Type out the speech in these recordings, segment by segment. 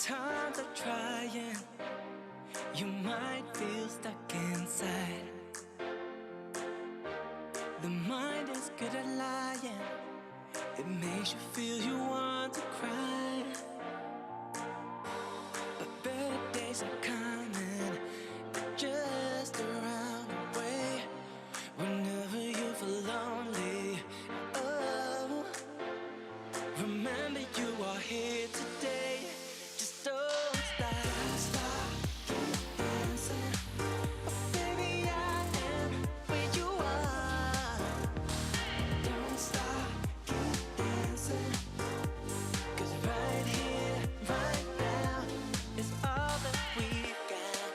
times of trying, you might feel stuck inside. The mind is good at lying. It makes you feel you want to cry. But better days are coming, they're just around the way. Whenever you feel lonely, oh, remember you are here today. Just don't stop. Don't stop, keep dancing. Oh, baby, I am where you are. Don't stop, keep dancing. 'Cause right here, right now, is all that we've got.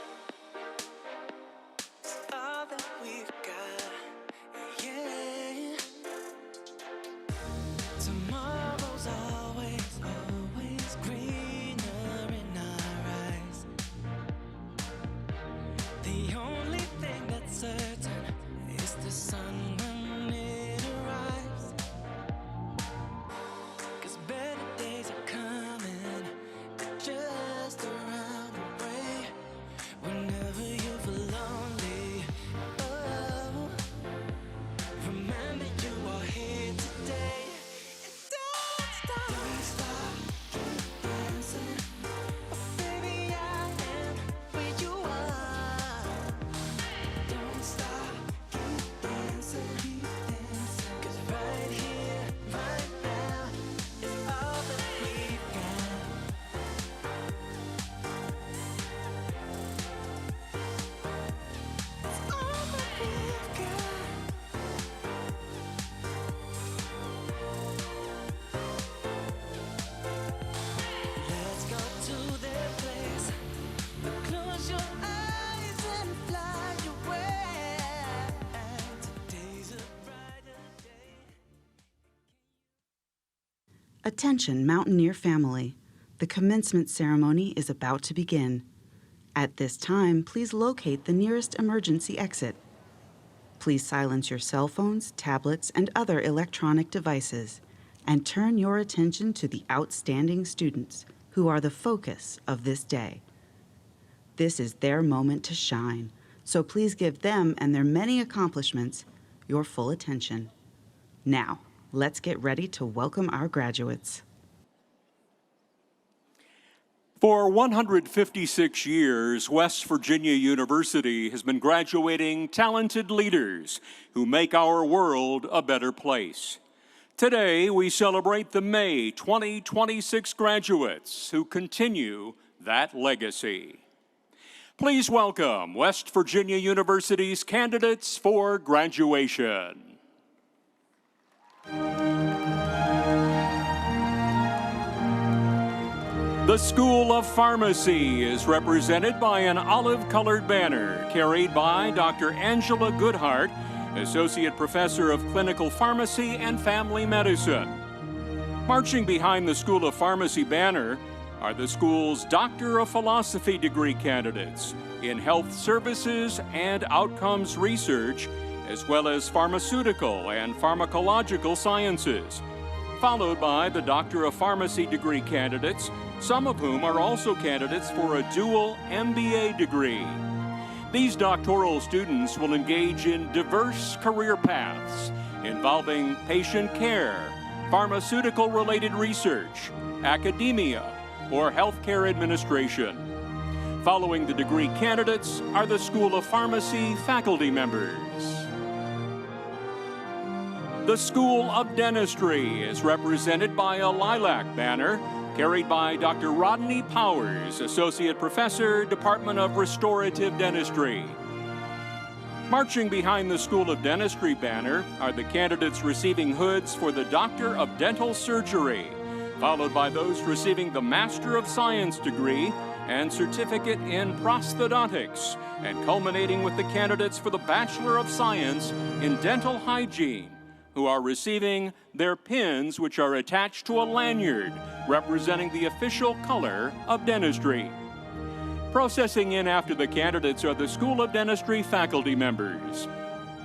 It's all that we've got. Yeah. Tomorrow's always, always greener in our eyes. The only thing that's certain is the sun when it arrives. 'Cause better days are coming, they're just around the way. Whenever you feel lonely, oh, remember you are here today. And don't stop. Don't stop, keep dancing. Oh, baby, I am where you are. Don't stop, keep dancing, keep dancing. 'Cause right here, right now, is all that we've got. It's all that we've got. Let's go to their place. Close your eyes and fly away. Today's a brighter day. Attention, Mountaineer family. The commencement ceremony is about to begin. At this time, please locate the nearest emergency exit. Please silence your cell phones, tablets, and other electronic devices, and turn your attention to the outstanding students who are the focus of this day. This is their moment to shine, so please give them and their many accomplishments your full attention. Now, let's get ready to welcome our graduates. For 156 years, West Virginia University has been graduating talented leaders who make our world a better place. Today, we celebrate the May 2026 graduates who continue that legacy. Please welcome West Virginia University's candidates for graduation. The School of Pharmacy is represented by an olive-colored banner carried by Dr. Angela Goodhart, Associate Professor of Clinical Pharmacy and Family Medicine. Marching behind the School of Pharmacy banner are the school's Doctor of Philosophy degree candidates in Health Services and Outcomes Research, as well as Pharmaceutical and Pharmacological Sciences, followed by the Doctor of Pharmacy degree candidates, some of whom are also candidates for a dual MBA degree. These doctoral students will engage in diverse career paths involving patient care, pharmaceutical-related research, academia, or healthcare administration. Following the degree candidates are the School of Pharmacy faculty members. The School of Dentistry is represented by a lilac banner carried by Dr. Rodney Powers, Associate Professor, Department of Restorative Dentistry. Marching behind the School of Dentistry banner are the candidates receiving hoods for the Doctor of Dental Surgery, followed by those receiving the Master of Science degree and certificate in prosthodontics, and culminating with the candidates for the Bachelor of Science in Dental Hygiene, who are receiving their pins, which are attached to a lanyard representing the official color of dentistry. Processing in after the candidates are the School of Dentistry faculty members.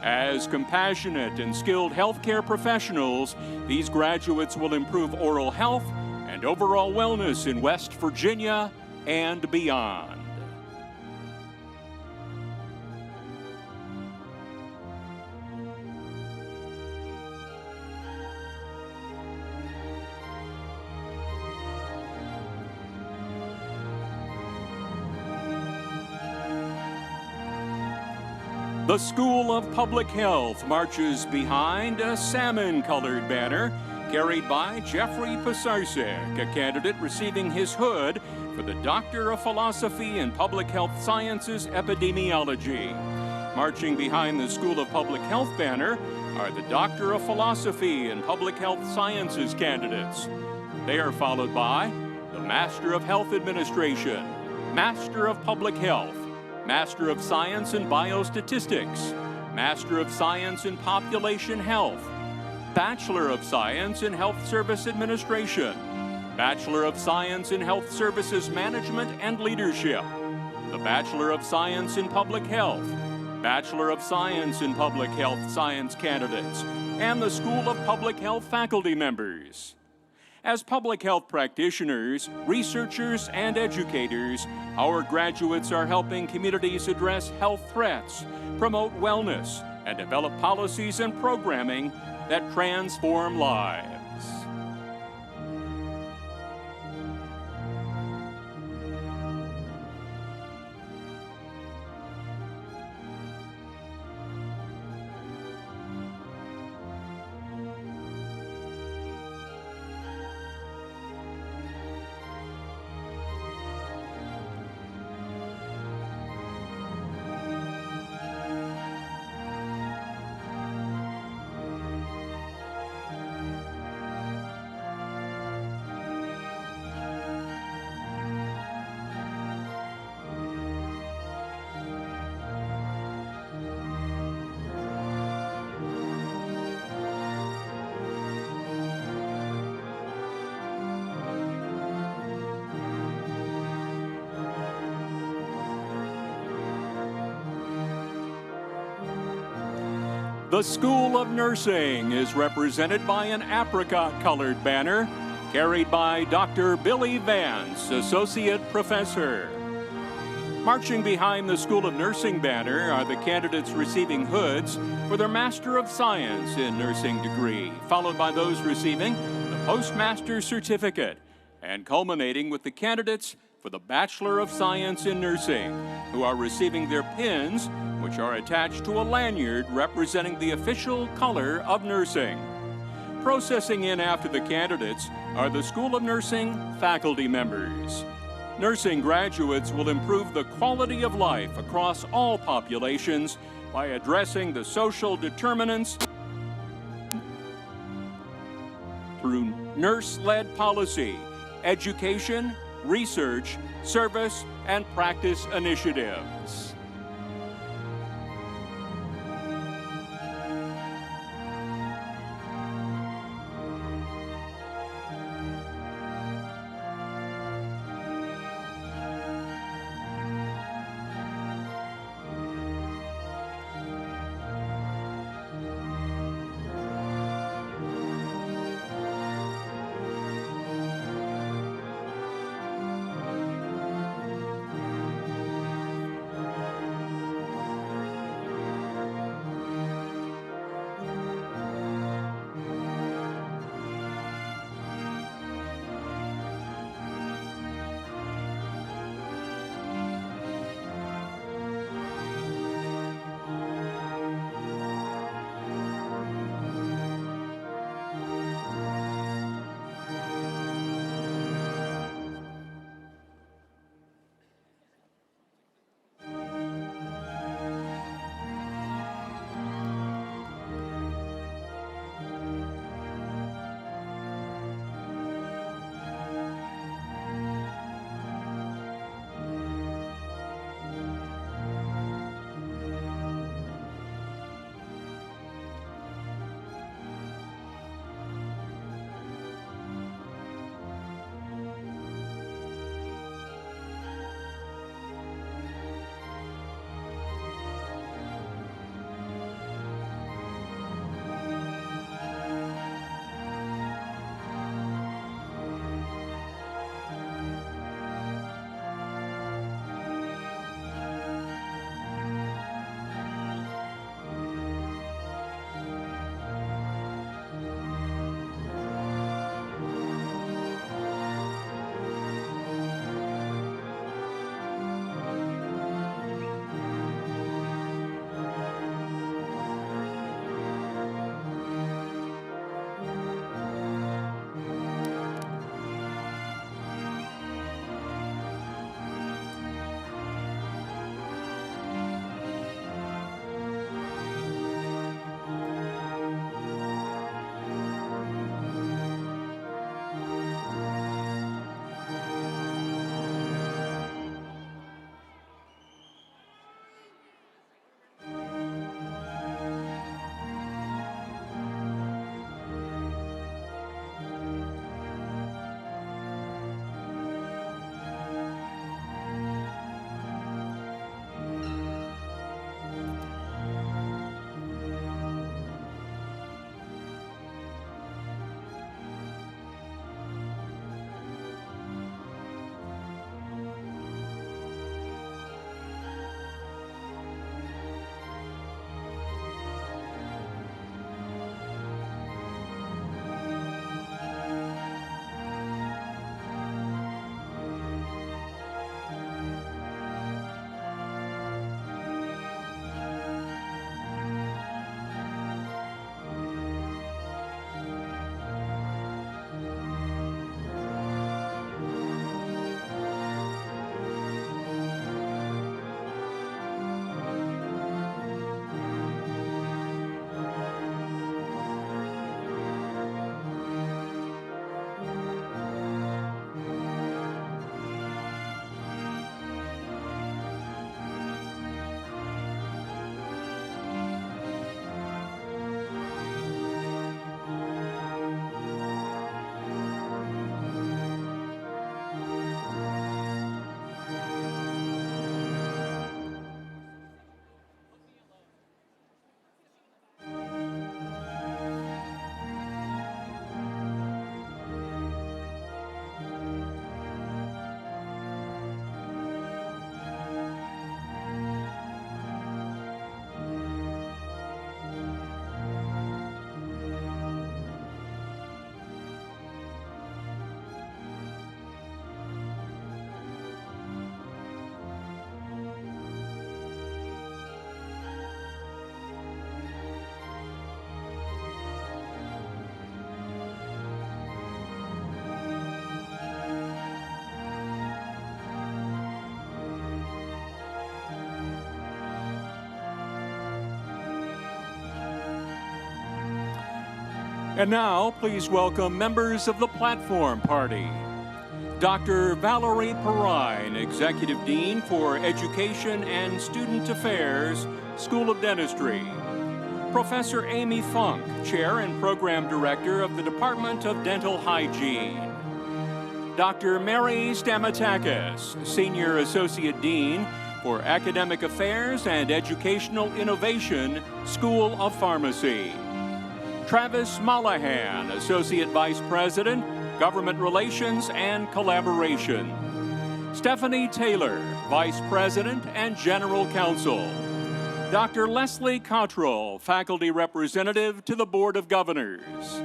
As compassionate and skilled healthcare professionals, these graduates will improve oral health and overall wellness in West Virginia and beyond. The School of Public Health marches behind a salmon-colored banner carried by Jeffrey Pisarsek, a candidate receiving his hood for the Doctor of Philosophy in Public Health Sciences Epidemiology. Marching behind the School of Public Health banner are the Doctor of Philosophy in Public Health Sciences candidates. They are followed by the Master of Health Administration, Master of Public Health, Master of Science in Biostatistics, Master of Science in Population Health, Bachelor of Science in Health Service Administration, Bachelor of Science in Health Services Management and Leadership, the Bachelor of Science in Public Health, Bachelor of Science in Public Health Science candidates, and the School of Public Health faculty members. As public health practitioners, researchers, and educators, our graduates are helping communities address health threats, promote wellness, and develop policies and programming that transform lives. The School of Nursing is represented by an apricot-colored banner carried by Dr. Billy Vance, Associate Professor. Marching behind the School of Nursing banner are the candidates receiving hoods for their Master of Science in Nursing degree, followed by those receiving the Postmaster's Certificate, and culminating with the candidates for the Bachelor of Science in Nursing, who are receiving their pins, which are attached to a lanyard representing the official color of nursing. Processing in after the candidates are the School of Nursing faculty members. Nursing graduates will improve the quality of life across all populations by addressing the social determinants through nurse-led policy, education, research, service, and practice initiatives. And now, please welcome members of the Platform Party. Dr. Valerie Perrine, Executive Dean for Education and Student Affairs, School of Dentistry. Professor Amy Funk, Chair and Program Director of the Department of Dental Hygiene. Dr. Mary Stamatakis, Senior Associate Dean for Academic Affairs and Educational Innovation, School of Pharmacy. Travis Mollahan, Associate Vice President, Government Relations and Collaboration. Stephanie Taylor, Vice President and General Counsel. Dr. Leslie Cottrell, Faculty Representative to the Board of Governors.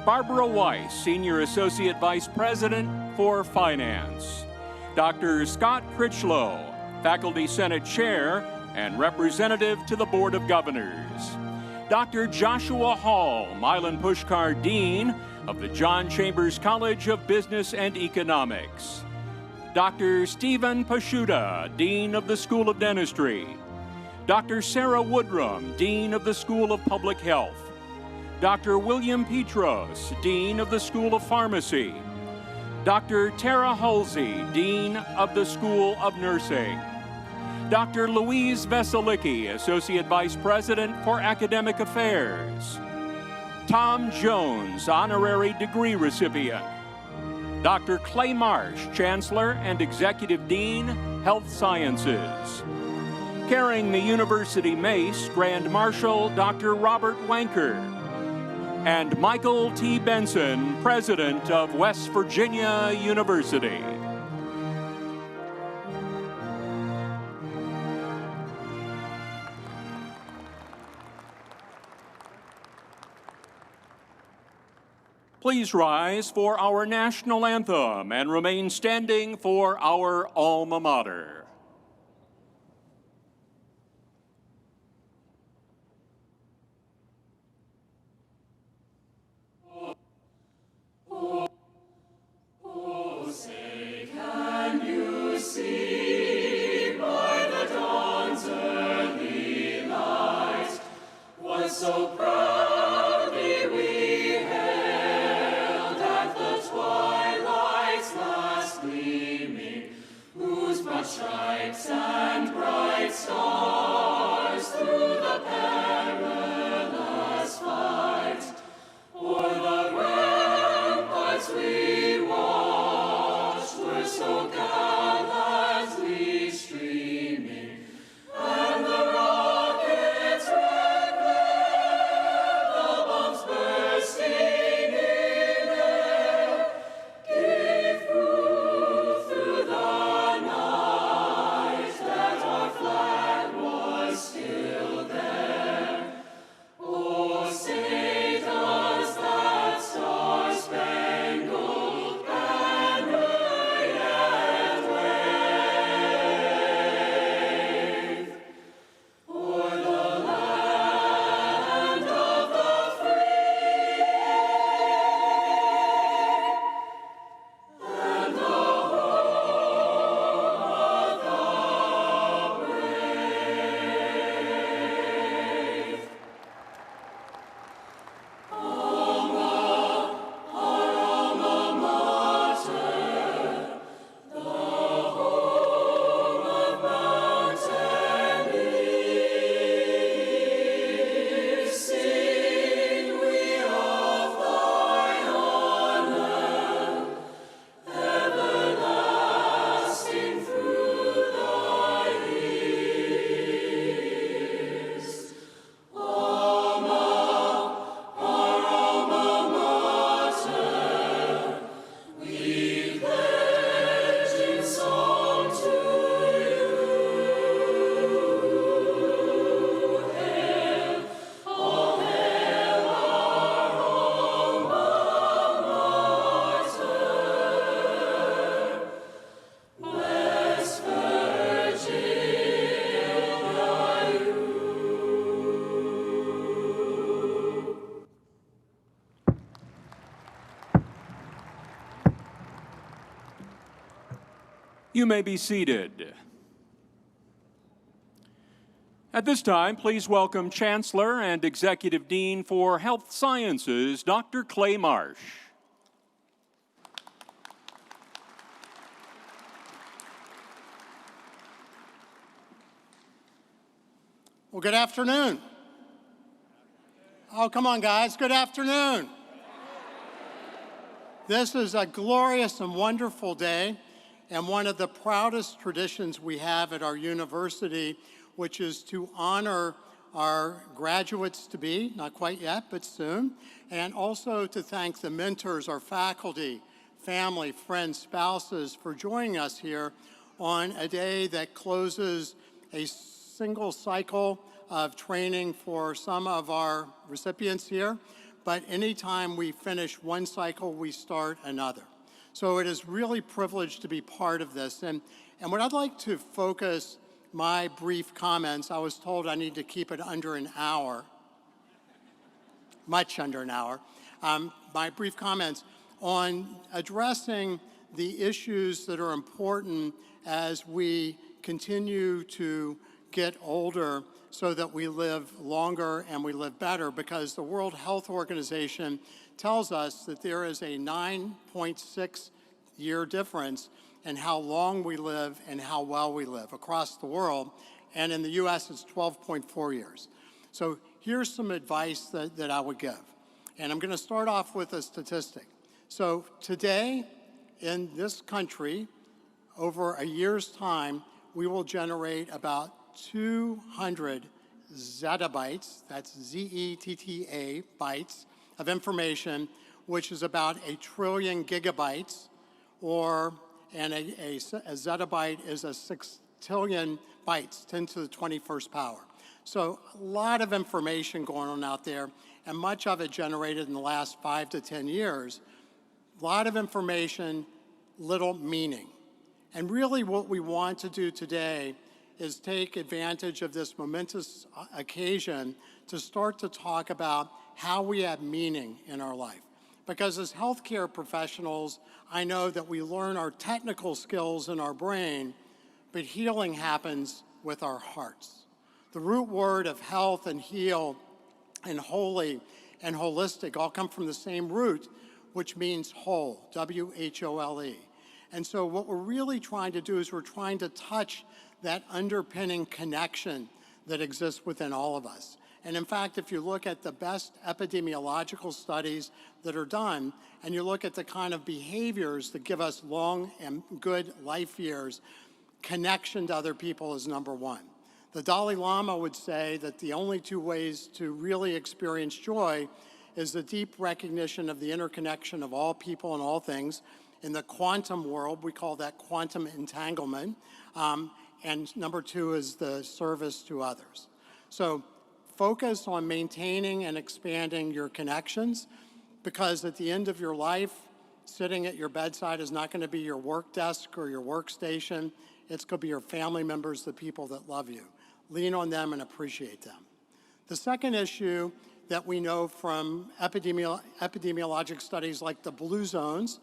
Barbara Weiss, Senior Associate Vice President for Finance. Dr. Scott Critchlow, Faculty Senate Chair and Representative to the Board of Governors. Dr. Joshua Hall, Milan Pushkar Dean of the John Chambers College of Business and Economics. Dr. Stephen Pashuta, Dean of the School of Dentistry. Dr. Sarah Woodrum, Dean of the School of Public Health. Dr. William Petros, Dean of the School of Pharmacy. Dr. Tara Halsey, Dean of the School of Nursing. Dr. Louise Veselicki, Associate Vice President for Academic Affairs. Tom Jones, Honorary Degree Recipient. Dr. Clay Marsh, Chancellor and Executive Dean, Health Sciences. Carrying the University Mace, Grand Marshal Dr. Robert Wanker. And Michael T. Benson, President of West Virginia University. Please rise for our national anthem and remain standing for our alma mater. So proudly we hailed at the twilight's last gleaming, whose broad stripes and bright stars through the perilous fight o'er the ramparts we watched were so gallantly streaming, and the rockets red glare, the bombs bursting in air, gave proof through the night that our flag was still there. Oh, say does that star-spangled banner yet wave o'er the land of the free and the home of the brave. Our alma mater, the home of mountain leaves, sing we of thy honor, everlasting through thy years. Alma, our alma mater, we pledge in song to you. Hail, all hail our alma mater, West Virginia. You may be seated. At this time, please welcome Chancellor and Executive Dean for Health Sciences, Dr. Clay Marsh. Well, good afternoon. Oh, come on, guys. Good afternoon. This is a glorious and wonderful day, and one of the proudest traditions we have at our university, which is to honor our graduates-to-be, not quite yet, but soon, and also to thank the mentors, our faculty, family, friends, spouses, for joining us here on a day that closes a single cycle of training for some of our recipients here, but anytime we finish one cycle, we start another. So it is really privileged to be part of this. And what I'd like to focus my brief comments, I was told I need to keep it under an hour, much under an hour, my brief comments on addressing the issues that are important as we continue to get older so that we live longer and we live better, because the World Health Organization tells us that there is a 9.6-year difference in how long we live and how well we live across the world, and in the US it's 12.4 years. So here's some advice that I would give, and I'm going to start off with a statistic. So today in this country, over a year's time, we will generate about 200 zettabytes, that's Z-E-T-T-A bytes, of information, which is about 1 trillion gigabytes, and a zettabyte is a 6 trillion bytes, 10 to the 21st power. So a lot of information going on out there, and much of it generated in the last 5 to 10 years. A lot of information, little meaning. And really what we want to do today is take advantage of this momentous occasion to start to talk about how we have meaning in our life. Because as healthcare professionals, I know that we learn our technical skills in our brain, but healing happens with our hearts. The root word of health and heal and holy and holistic all come from the same root, which means whole, W-H-O-L-E. And so what we're really trying to do is we're trying to touch that underpinning connection that exists within all of us. And in fact, if you look at the best epidemiological studies that are done, and you look at the kind of behaviors that give us long and good life years, connection to other people is number one. The Dalai Lama would say that the only two ways to really experience joy is the deep recognition of the interconnection of all people and all things. In the quantum world, we call that quantum entanglement. And number two is the service to others. So focus on maintaining and expanding your connections, because at the end of your life, sitting at your bedside is not going to be your work desk or your workstation. It's going to be your family members, the people that love you. Lean on them and appreciate them. The second issue that we know from epidemiologic studies like the blue zones,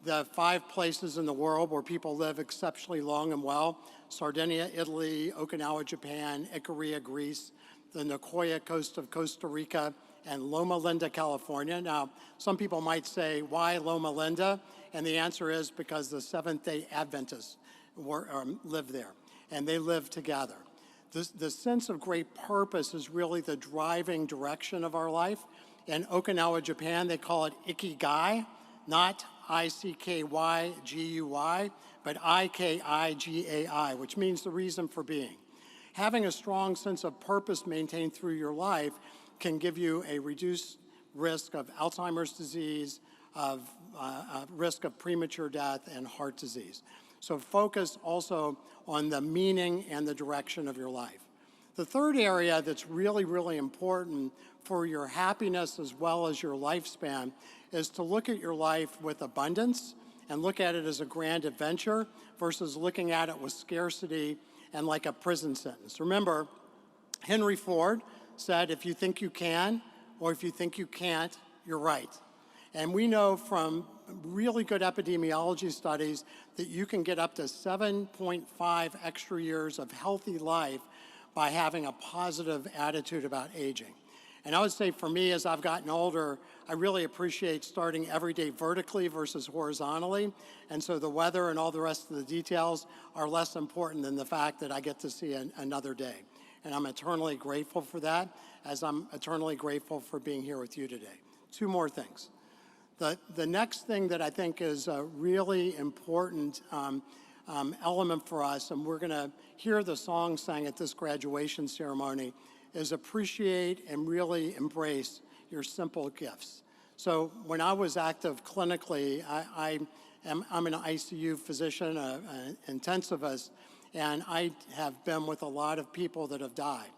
the 5 places in the world where people live exceptionally long and well: Sardinia, Italy; Okinawa, Japan; Ikaria, Greece; the Nicoya coast of Costa Rica; and Loma Linda, California. Now, some people might say, why Loma Linda? And the answer is because the Seventh-day Adventists live there, and they live together. The sense of great purpose is really the driving direction of our life. In Okinawa, Japan, they call it Ikigai, not I-C-K-Y-G-U-I, but I-K-I-G-A-I, which means the reason for being. Having a strong sense of purpose maintained through your life can give you a reduced risk of Alzheimer's disease, of risk of premature death, and heart disease. So focus also on the meaning and the direction of your life. The third area that's really, really important for your happiness as well as your lifespan is to look at your life with abundance and look at it as a grand adventure versus looking at it with scarcity and like a prison sentence. Remember, Henry Ford said, if you think you can, or if you think you can't, you're right. And we know from really good epidemiology studies that you can get up to 7.5 extra years of healthy life by having a positive attitude about aging. And I would say for me, as I've gotten older, I really appreciate starting every day vertically versus horizontally. And so the weather and all the rest of the details are less important than the fact that I get to see another day. And I'm eternally grateful for that, as I'm eternally grateful for being here with you today. Two more things. The next thing that I think is a really important element for us, and we're going to hear the song sang at this graduation ceremony, is appreciate and really embrace your simple gifts. So when I was active clinically, I'm an ICU physician, an intensivist, and I have been with a lot of people that have died.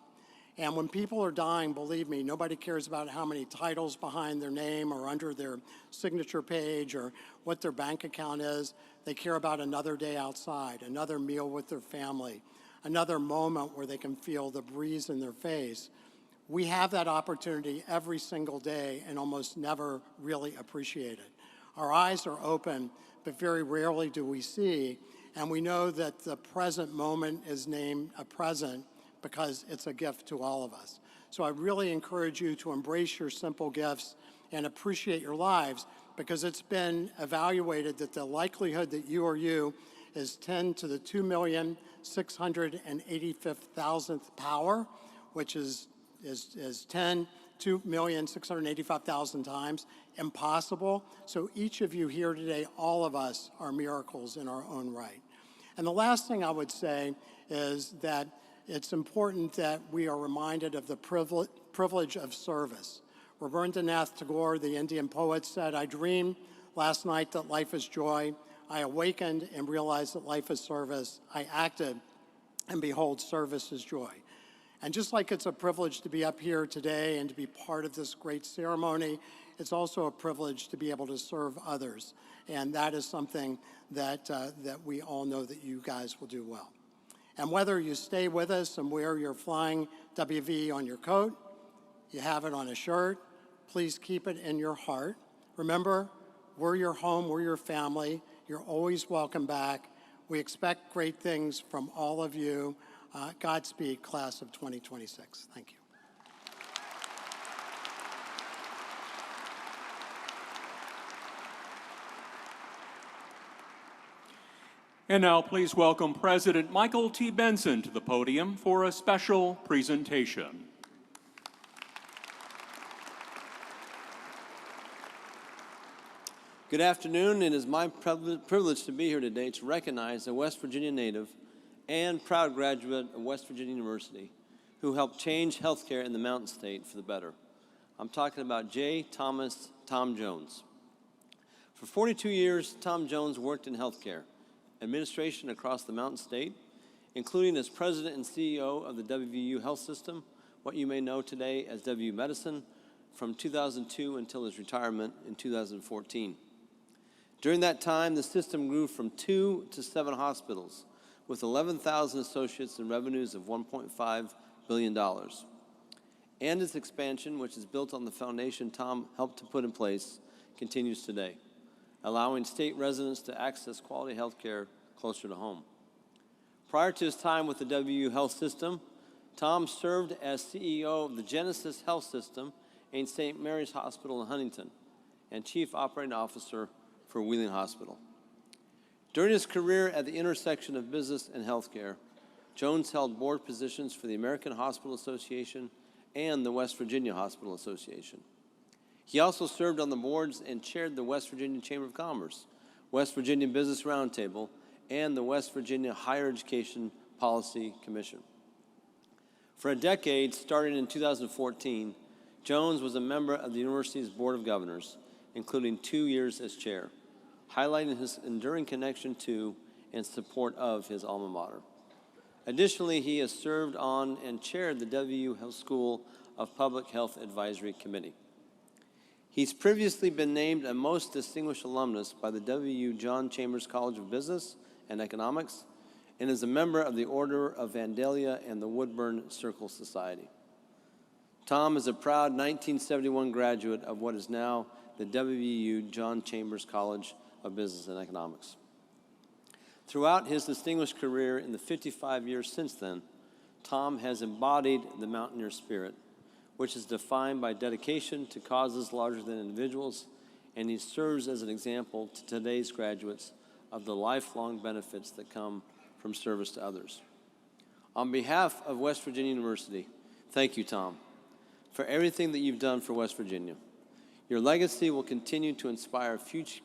And when people are dying, believe me, nobody cares about how many titles behind their name or under their signature page or what their bank account is. They care about another day outside, another meal with their family, another moment where they can feel the breeze in their face. We have that opportunity every single day and almost never really appreciate it. Our eyes are open, but very rarely do we see, and we know that the present moment is named a present because it's a gift to all of us. So I really encourage you to embrace your simple gifts and appreciate your lives, because it's been evaluated that the likelihood that you are you is 10 to the 2,685,000th power, which is 2,685,000 times impossible. So each of you here today, all of us are miracles in our own right. And the last thing I would say is that it's important that we are reminded of the privilege of service. Rabindranath Tagore, the Indian poet, said, "I dreamed last night that life is joy. I awakened and realized that life is service. I acted, and behold, service is joy." And just like it's a privilege to be up here today and to be part of this great ceremony, it's also a privilege to be able to serve others. And that is something that we all know that you guys will do well. And whether you stay with us and wear your Flying WV on your coat, you have it on a shirt, please keep it in your heart. Remember, we're your home, we're your family. You're always welcome back. We expect great things from all of you. Godspeed, class of 2026. Thank you. And now please welcome President Michael T. Benson to the podium for a special presentation. Good afternoon. It is my privilege to be here today to recognize a West Virginia native and proud graduate of West Virginia University who helped change healthcare in the Mountain State for the better. I'm talking about J. Thomas Tom Jones. For 42 years, Tom Jones worked in healthcare administration across the Mountain State, including as president and CEO of the WVU Health System, what you may know today as WVU Medicine, from 2002 until his retirement in 2014. During that time, the system grew from 2 to 7 hospitals, with 11,000 associates and revenues of $1.5 billion. And its expansion, which is built on the foundation Tom helped to put in place, continues today, allowing state residents to access quality health care closer to home. Prior to his time with the WVU Health System, Tom served as CEO of the Genesis Health System and St. Mary's Hospital in Huntington, and Chief Operating Officer for Wheeling Hospital. During his career at the intersection of business and healthcare, Jones held board positions for the American Hospital Association and the West Virginia Hospital Association. He also served on the boards and chaired the West Virginia Chamber of Commerce, West Virginia Business Roundtable, and the West Virginia Higher Education Policy Commission. For a decade, starting in 2014, Jones was a member of the university's Board of Governors, including 2 years as chair, highlighting his enduring connection to and support of his alma mater. Additionally, he has served on and chaired the WVU Health School of Public Health Advisory Committee. He's previously been named a Most Distinguished Alumnus by the WVU John Chambers College of Business and Economics, and is a member of the Order of Vandalia and the Woodburn Circle Society. Tom is a proud 1971 graduate of what is now the WVU John Chambers College of Business and Economics. Throughout his distinguished career in the 55 years since then, Tom has embodied the Mountaineer spirit, which is defined by dedication to causes larger than individuals, and he serves as an example to today's graduates of the lifelong benefits that come from service to others. On behalf of West Virginia University, thank you, Tom, for everything that you've done for West Virginia. Your legacy will continue to inspire future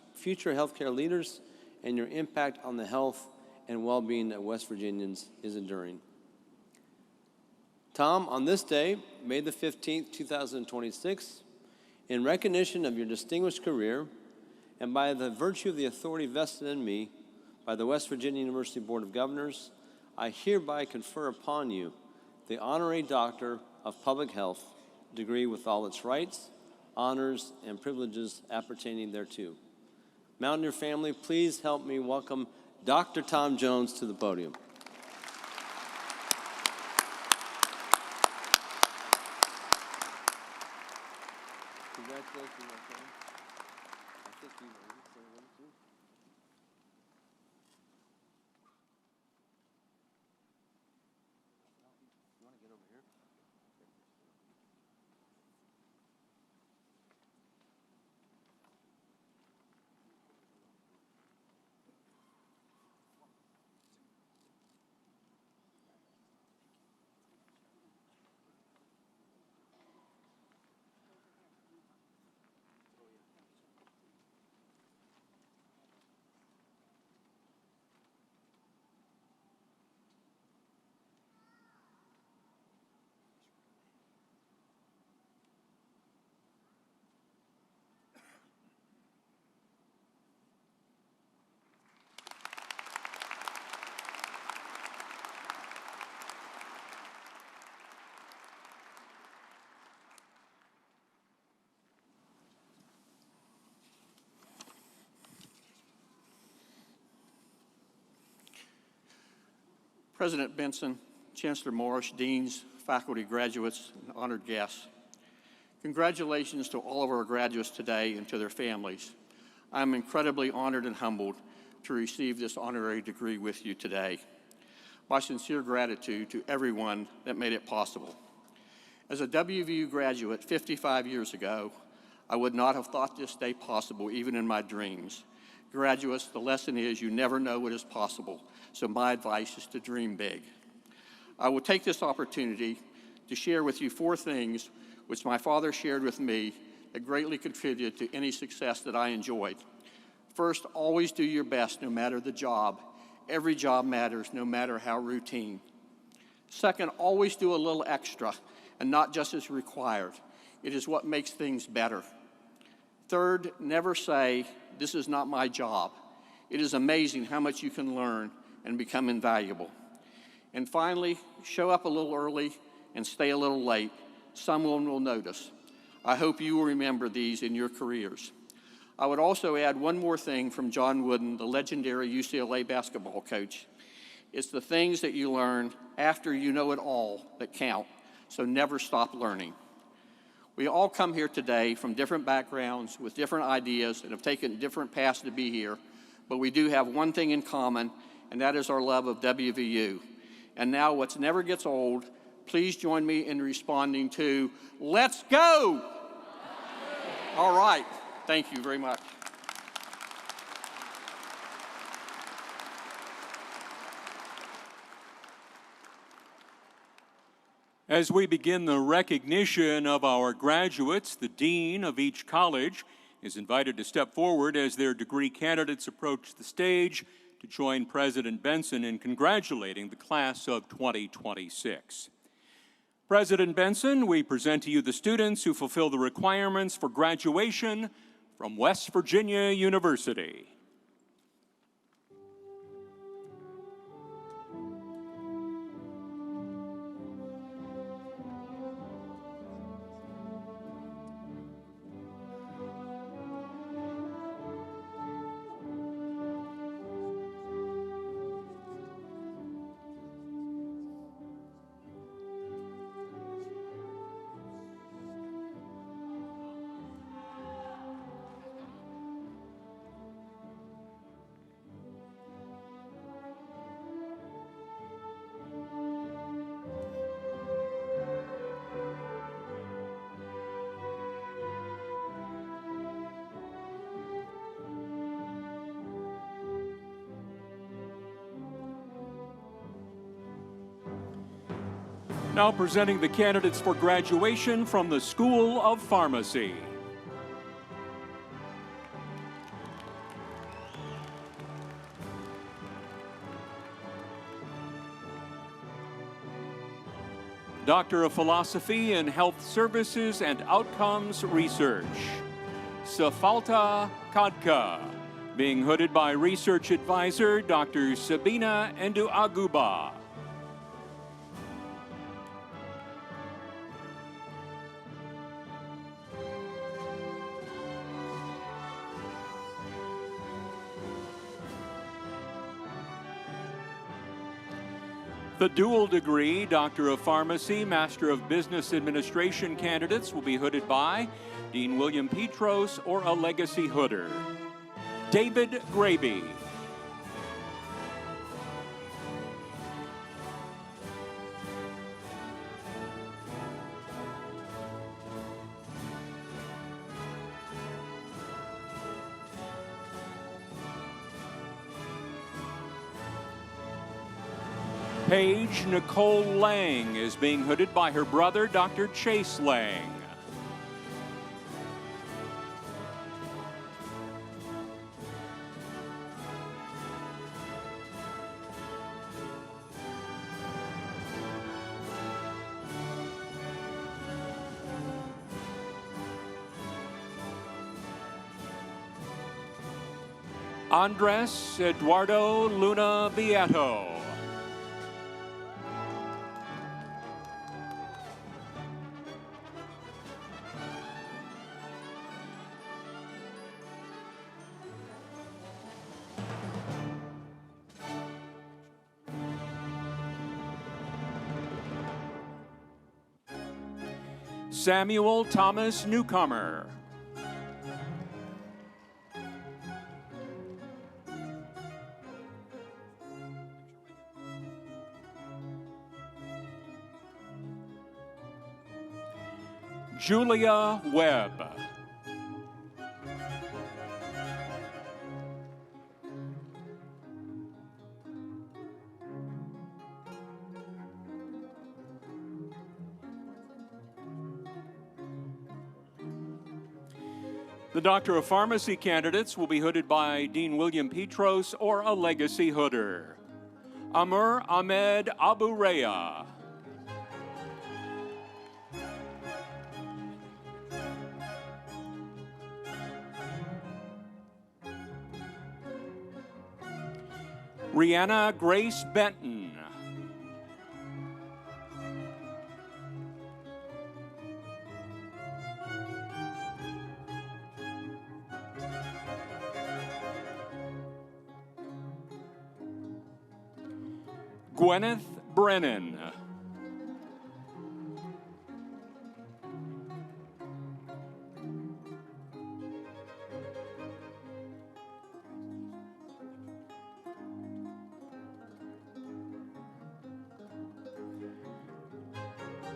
healthcare leaders, and your impact on the health and well-being of West Virginians is enduring. Tom, on this day, May the 15th, 2026, in recognition of your distinguished career and by the virtue of the authority vested in me by the West Virginia University Board of Governors, I hereby confer upon you the Honorary Doctor of Public Health degree with all its rights, honors, and privileges appertaining thereto. Mountaineer family, please help me welcome Dr. Tom Jones to the podium. Congratulations, my friend. I think you too. You want to get over here? President Benson, Chancellor Morris, deans, faculty, graduates, and honored guests, congratulations to all of our graduates today and to their families. I'm incredibly honored and humbled to receive this honorary degree with you today. My sincere gratitude to everyone that made it possible. As a WVU graduate 55 years ago, I would not have thought this day possible even in my dreams. Graduates, the lesson is you never know what is possible, so my advice is to dream big. I will take this opportunity to share with you 4 things which my father shared with me that greatly contributed to any success that I enjoyed. First, always do your best no matter the job. Every job matters, no matter how routine. Second, always do a little extra and not just as required. It is what makes things better. Third, never say, "This is not my job." It is amazing how much you can learn and become invaluable. And finally, show up a little early and stay a little late. Someone will notice. I hope you will remember these in your careers. I would also add one more thing from John Wooden, the legendary UCLA basketball coach. It's the things that you learn after you know it all that count, so never stop learning. We all come here today from different backgrounds with different ideas and have taken different paths to be here, but we do have one thing in common, and that is our love of WVU. And now what's never gets old, please join me in responding to, "Let's go!" All right, thank you very much. As we begin the recognition of our graduates, the dean of each college is invited to step forward as their degree candidates approach the stage to join President Benson in congratulating the class of 2026. President Benson, we present to you the students who fulfill the requirements for graduation from West Virginia University. Now presenting the candidates for graduation from the School of Pharmacy. Doctor of Philosophy in Health Services and Outcomes Research, Safalta Kadka, being hooded by Research Advisor Dr. Sabina Enduaguba. The dual degree Doctor of Pharmacy, Master of Business Administration candidates will be hooded by Dean William Petros or a legacy hooder. David Graby. Paige Nicole Lang is being hooded by her brother, Dr. Chase Lang. Andres Eduardo Luna Vieto. Samuel Thomas Newcomer. Julia Webb. The Doctor of Pharmacy candidates will be hooded by Dean William Petros or a legacy hooder. Amr Ahmed Abu Raya. Rihanna Grace Benton. Gwyneth Brennan.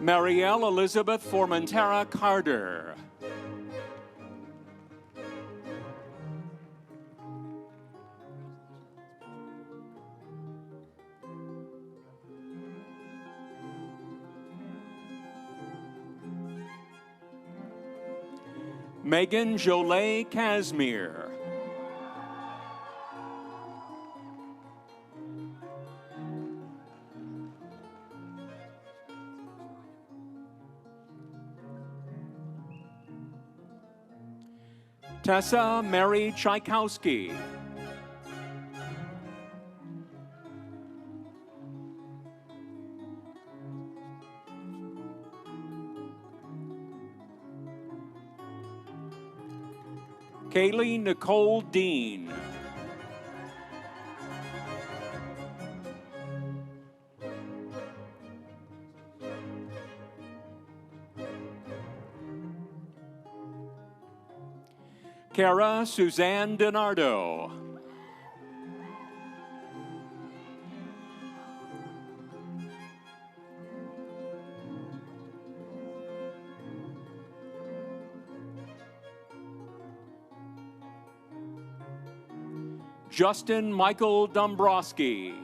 Marielle Elizabeth Formentera Carter. Megan Jolie Casimir. Tessa Mary Tchaikovsky. Kaylee Nicole Dean. Kara Suzanne DiNardo. Justin Michael Dombrowski.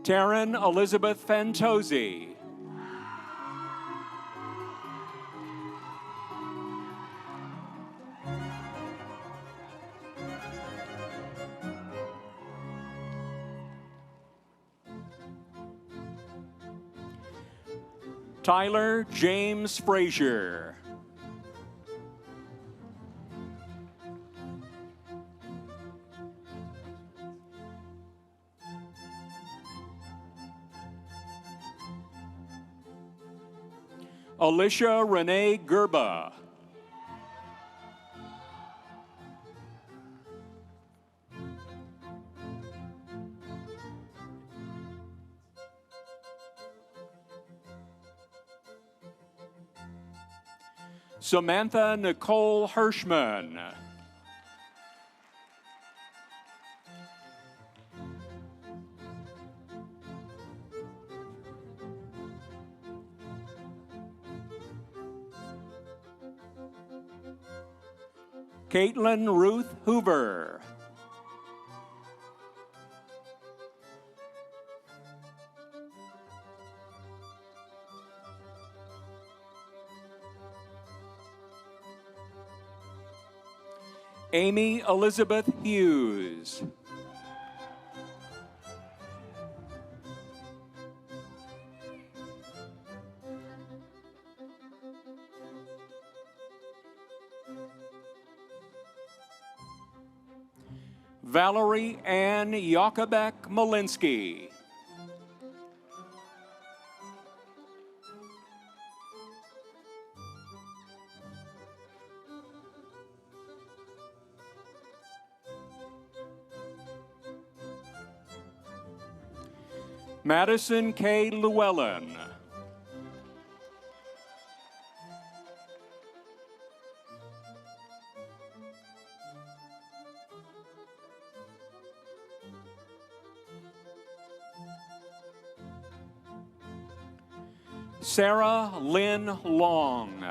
Taryn Elizabeth Fantozzi. Tyler James Frazier. Alicia Renee Gerba. Samantha Nicole Hirschman. Caitlin Ruth Hoover. Amy Elizabeth Hughes. Valerie Ann Jakobek Malinsky. Madison K. Llewellyn. Sarah Lynn Long.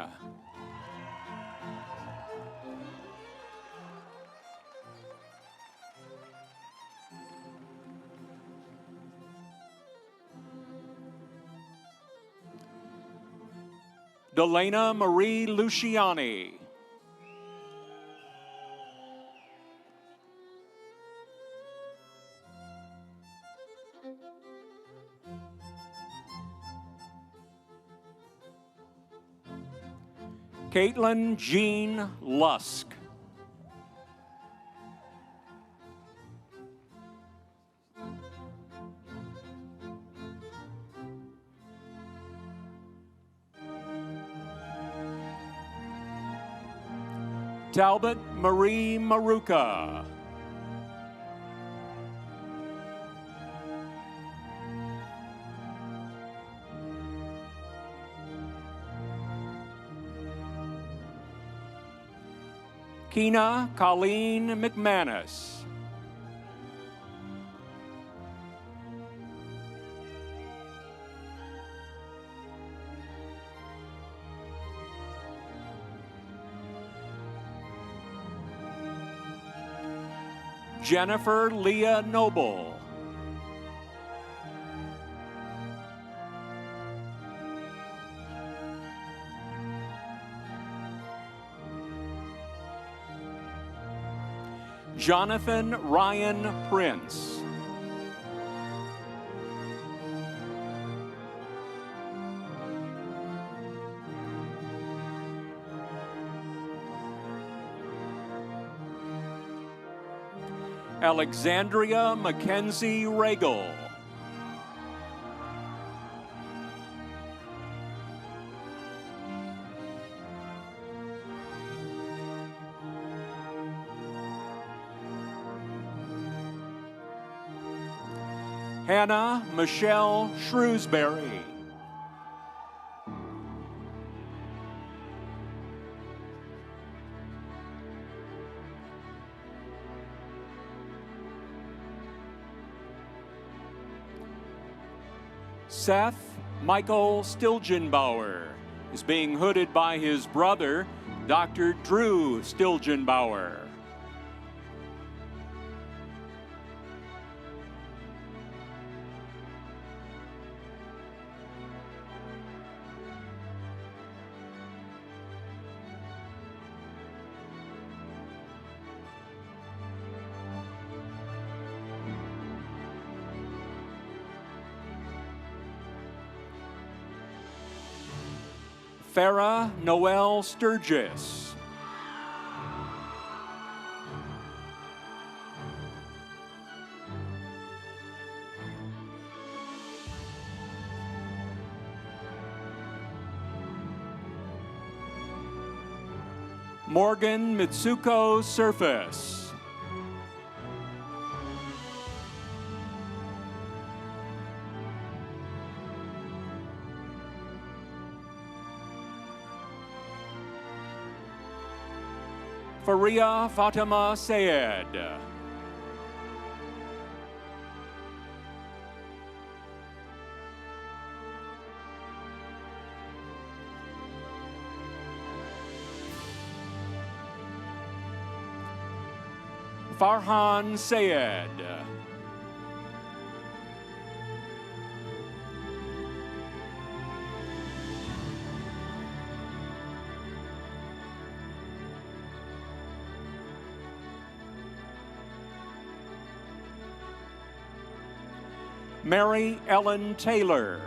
Delana Marie Luciani. Caitlin Jean Lusk. Talbot Marie Maruka. Keena Colleen McManus. Jennifer Leah Noble. Jonathan Ryan Prince. Alexandria Mackenzie Regal. Hannah Michelle Shrewsbury. Seth Michael Stilgenbauer is being hooded by his brother, Dr. Drew Stilgenbauer. Farah Noel Sturgis. Morgan Mitsuko Surface. Faria Fatima Sayed. Farhan Sayed. Mary Ellen Taylor.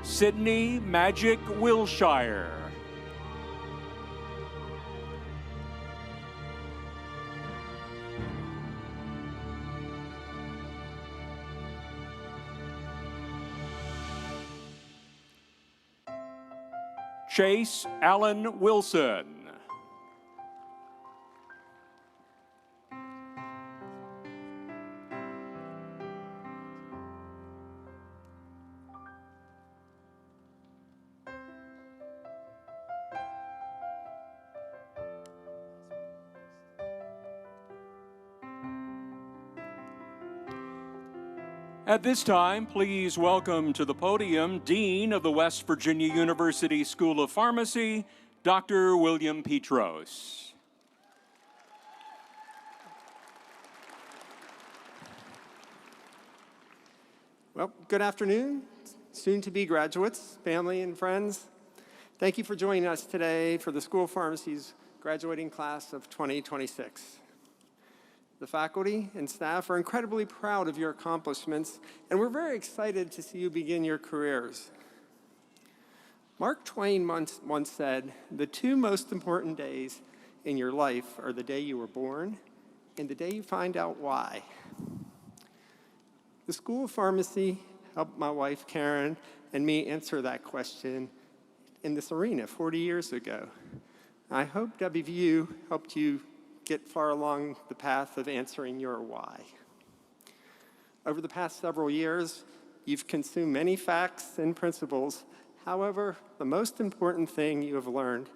Sydney Magic Wilshire. Chase Allen Wilson. At this time, please welcome to the podium Dean of the West Virginia University School of Pharmacy, Dr. William Petros. Well, good afternoon, soon-to-be graduates, family, and friends. Thank you for joining us today for the School of Pharmacy's graduating class of 2026. The faculty and staff are incredibly proud of your accomplishments, and we're very excited to see you begin your careers. Mark Twain once said, "The two most important days in your life are the day you were born and the day you find out why." The School of Pharmacy helped my wife, Karen, and me answer that question in this arena 40 years ago. I hope WVU helped you get far along the path of answering your why. Over the past several years, you've consumed many facts and principles. However, the most important thing you have learned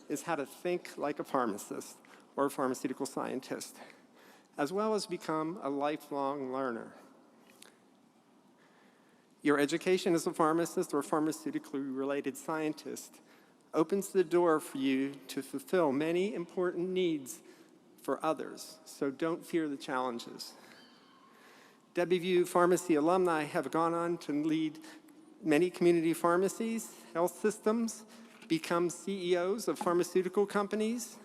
is how to think like a pharmacist or a pharmaceutical scientist, as well as become a lifelong learner. Your education as a pharmacist or pharmaceutically related scientist opens the door for you to fulfill many important needs for others, so don't fear the challenges. WVU Pharmacy alumni have gone on to lead many community pharmacies, health systems, become CEOs of pharmaceutical companies,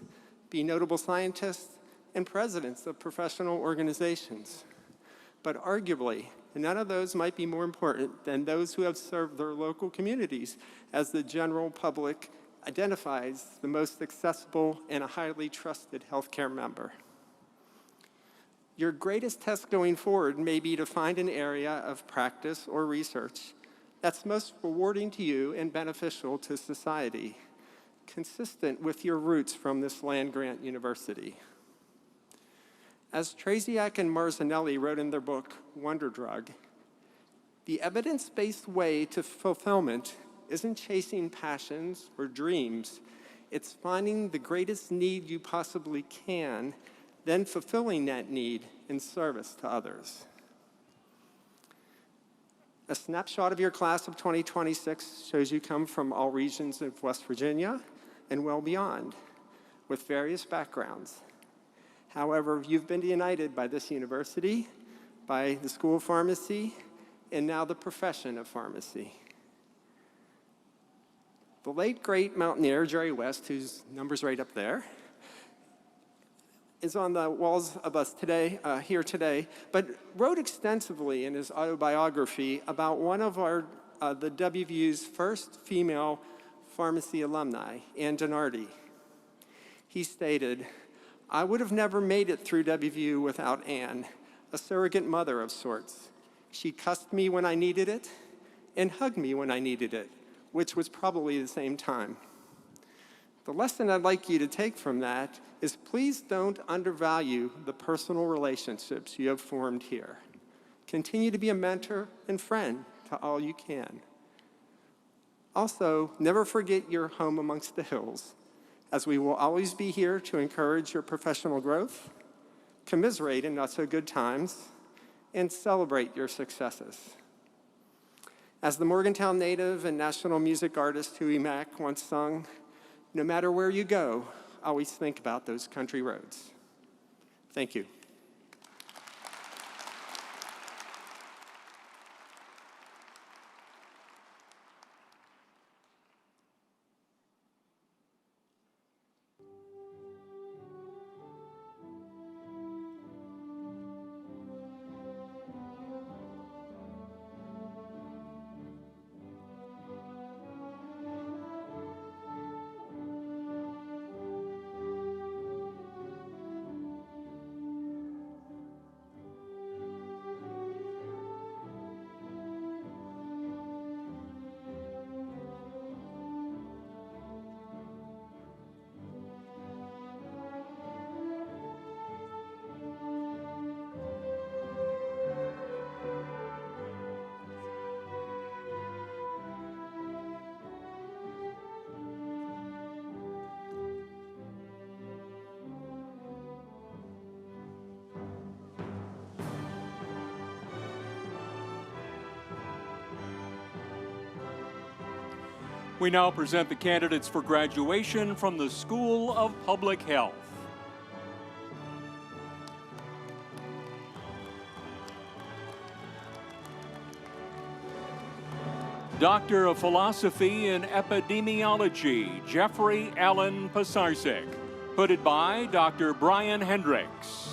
be notable scientists, and presidents of professional organizations. But arguably, none of those might be more important than those who have served their local communities as the general public identifies the most accessible and a highly trusted healthcare member. Your greatest test going forward may be to find an area of practice or research that's most rewarding to you and beneficial to society, consistent with your roots from this land-grant university. As Trasiak and Marzanelli wrote in their book, Wonder Drug, the evidence-based way to fulfillment isn't chasing passions or dreams. It's finding the greatest need you possibly can, then fulfilling that need in service to others. A snapshot of your class of 2026 shows you come from all regions of West Virginia and well beyond, with various backgrounds. However, you've been united by this university, by the School of Pharmacy, and now the profession of pharmacy. The late, great mountaineer Jerry West, whose number's right up there, is on the walls of us today, here today, but wrote extensively in his autobiography about one of the WVU's first female pharmacy alumni, Ann Donardi. He stated, "I would have never made it through WVU without Ann, a surrogate mother of sorts. She cussed me when I needed it and hugged me when I needed it, which was probably the same time." The lesson I'd like you to take from that is please don't undervalue the personal relationships you have formed here. Continue to be a mentor and friend to all you can. Also, never forget your home amongst the hills, as we will always be here to encourage your professional growth, commiserate in not so good times, and celebrate your successes. As the Morgantown native and national music artist Huey Mack once sung, "No matter where you go, always think about those country roads." Thank you. We now present the candidates for graduation from the School of Public Health. Doctor of Philosophy in Epidemiology, Jeffrey Allen Pisarcik, hooded by Dr. Brian Hendricks.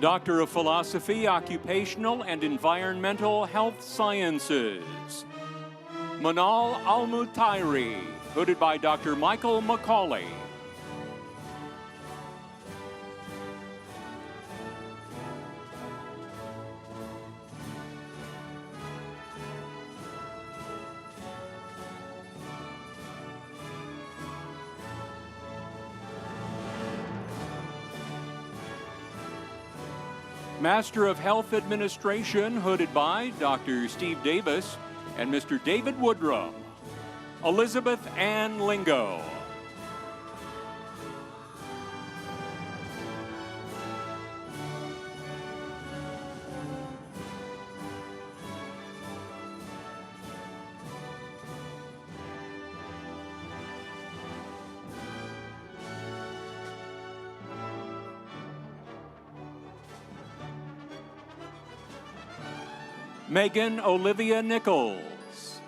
Doctor of Philosophy, Occupational and Environmental Health Sciences, Manal Al-Mutairi, hooded by Dr. Michael Macaulay. Master of Health Administration, hooded by Dr. Steve Davis and Mr. David Woodrum, Elizabeth Ann Lingo. Megan Olivia Nichols.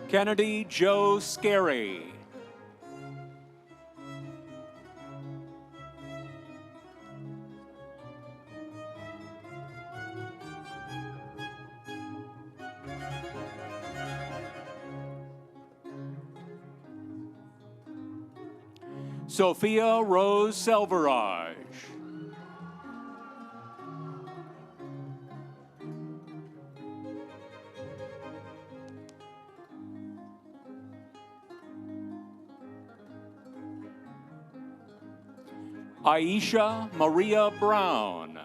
Kennedy Joe Scarry. Sophia Rose Selvaraj. Aisha Maria Brown.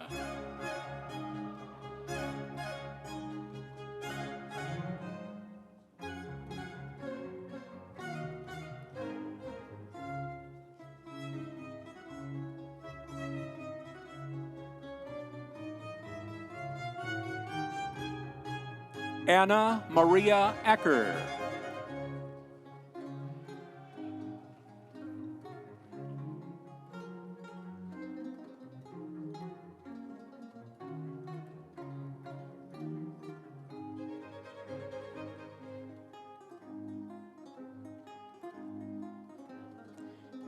Anna Maria Ecker.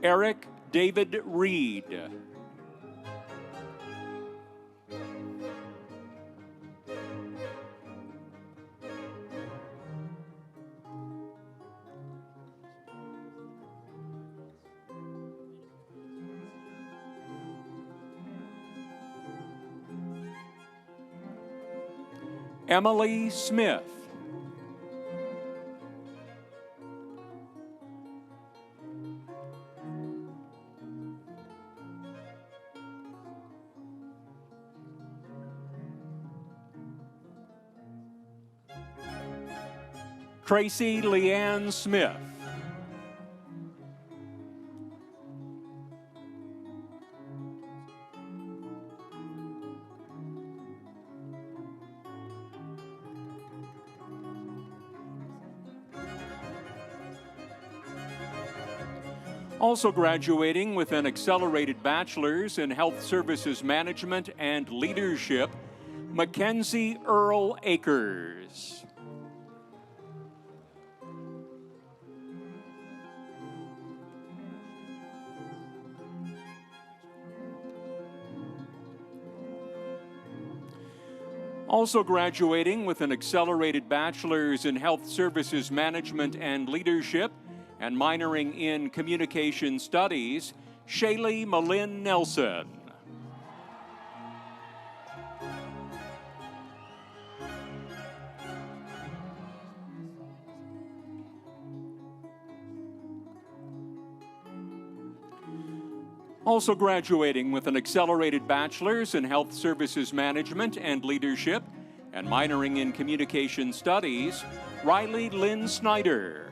Eric David Reed. Emily Smith. Tracy Leanne Smith. Also graduating with an accelerated bachelor's in health services management and leadership, Mackenzie Earl Akers. Also graduating with an accelerated bachelor's in health services management and leadership and minoring in communication studies, Shaylee Malin Nelson. Also graduating with an accelerated bachelor's in health services management and leadership and minoring in communication studies, Riley Lynn Snyder.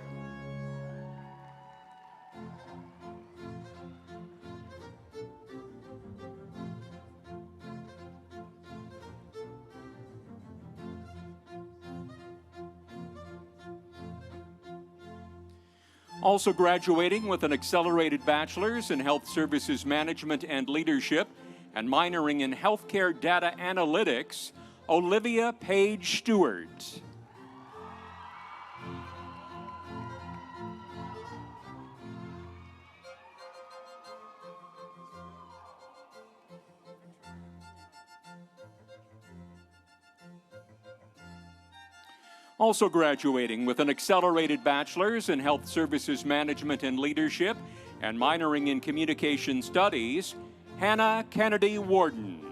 Also graduating with an accelerated bachelor's in health services management and leadership and minoring in healthcare data analytics, Olivia Page Stewart. Also graduating with an accelerated bachelor's in health services management and leadership and minoring in communication studies, Hannah Kennedy Warden.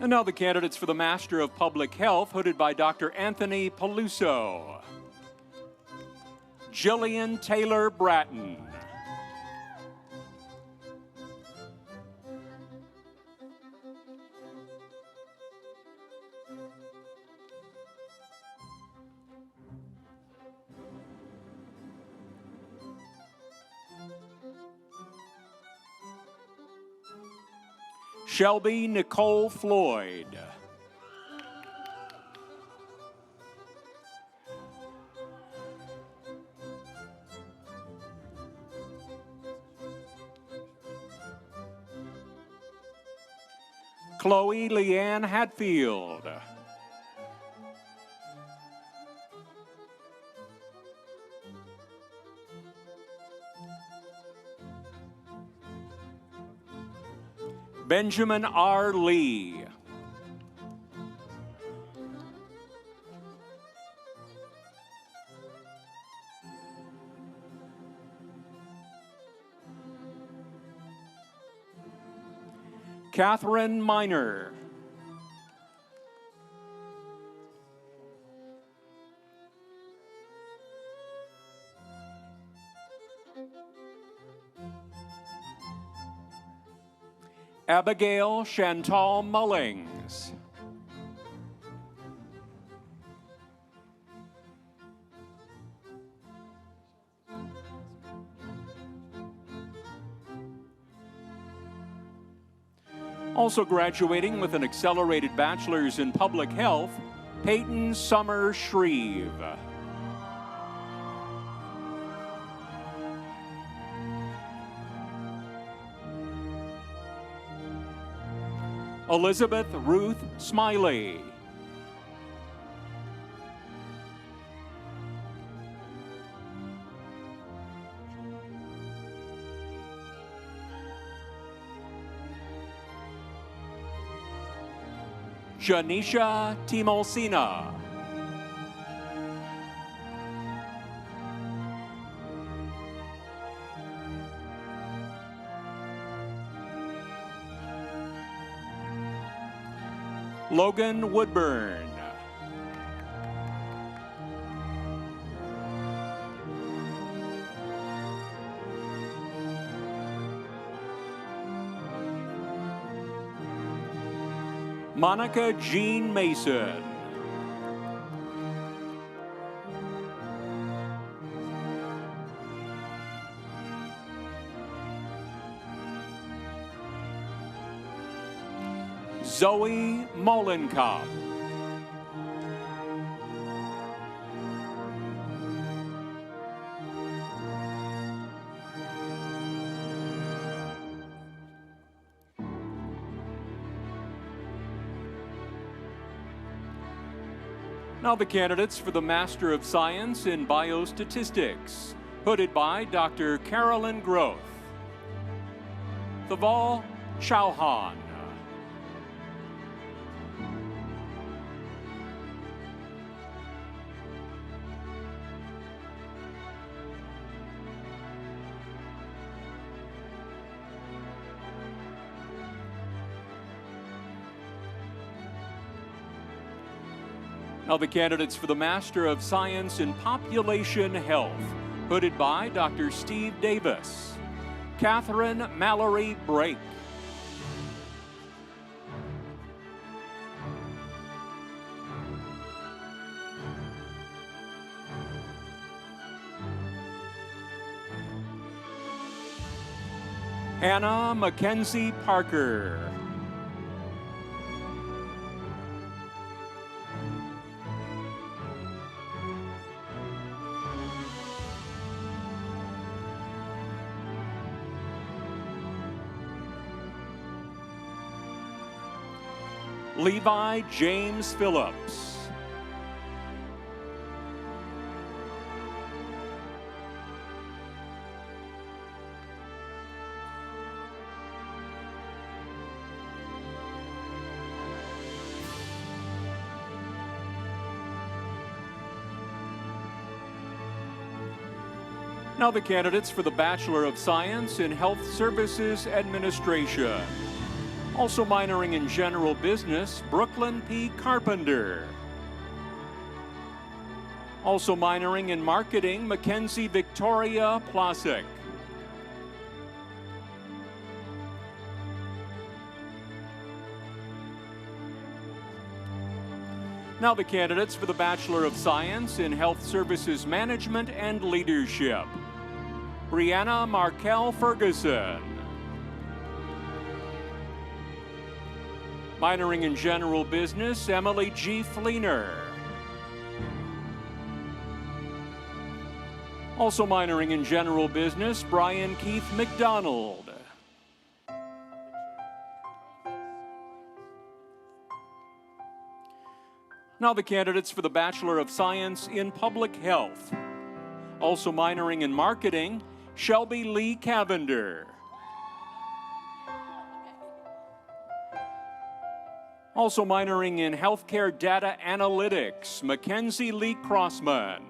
And now the candidates for the Master of Public Health, hooded by Dr. Anthony Peluso. Jillian Taylor Bratton. Shelby Nicole Floyd. Chloe Leanne Hatfield. Benjamin R. Lee. Catherine Miner. Abigail Chantal Mullings. Also graduating with an accelerated bachelor's in public health, Peyton Summer Shreve. Elizabeth Ruth Smiley. Janisha Timolsina. Logan Woodburn. Monica Jean Mason. Zoe Molenkopf. Now the candidates for the Master of Science in Biostatistics, hooded by Dr. Carolyn Groth. Thaval Chauhan. Now the candidates for the Master of Science in Population Health, hooded by Dr. Steve Davis. Catherine Mallory Brake. Hannah Mackenzie Parker. Levi James Phillips. Now the candidates for the Bachelor of Science in Health Services Administration. Also minoring in General Business, Brooklyn P. Carpenter. Also minoring in Marketing, Mackenzie Victoria Plasek. Now the candidates for the Bachelor of Science in Health Services Management and Leadership. Brianna Markel Ferguson. Minoring in General Business, Emily G. Fleener. Also minoring in General Business, Brian Keith McDonald. Now the candidates for the Bachelor of Science in Public Health. Also minoring in Marketing, Shelby Lee Cavender. Also minoring in Healthcare Data Analytics, Mackenzie Lee Crossman.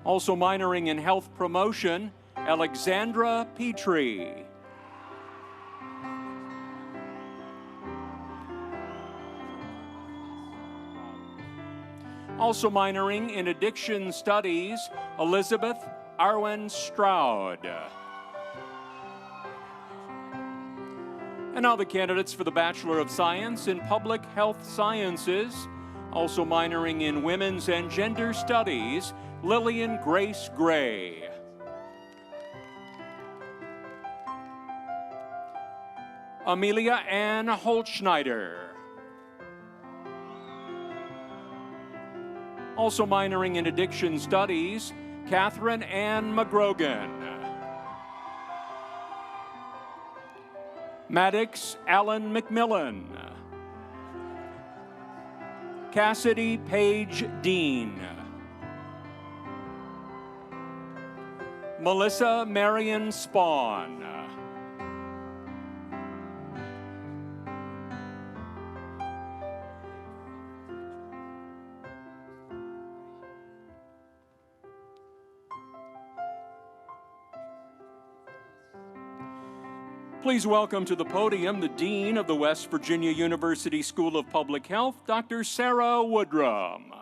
Also minoring in Health Promotion, Alexandra Petrie. Also minoring in Addiction Studies, Elizabeth Arwen Stroud. And now the candidates for the Bachelor of Science in Public Health Sciences, also minoring in Women's and Gender Studies, Lillian Grace Gray. Amelia Ann Holtschneider. Also minoring in addiction studies, Catherine Ann McGrogan. Maddox Allen McMillan. Cassidy Page Dean. Melissa Marion Spawn. Please welcome to the podium the Dean of the West Virginia University School of Public Health, Dr. Sarah Woodrum.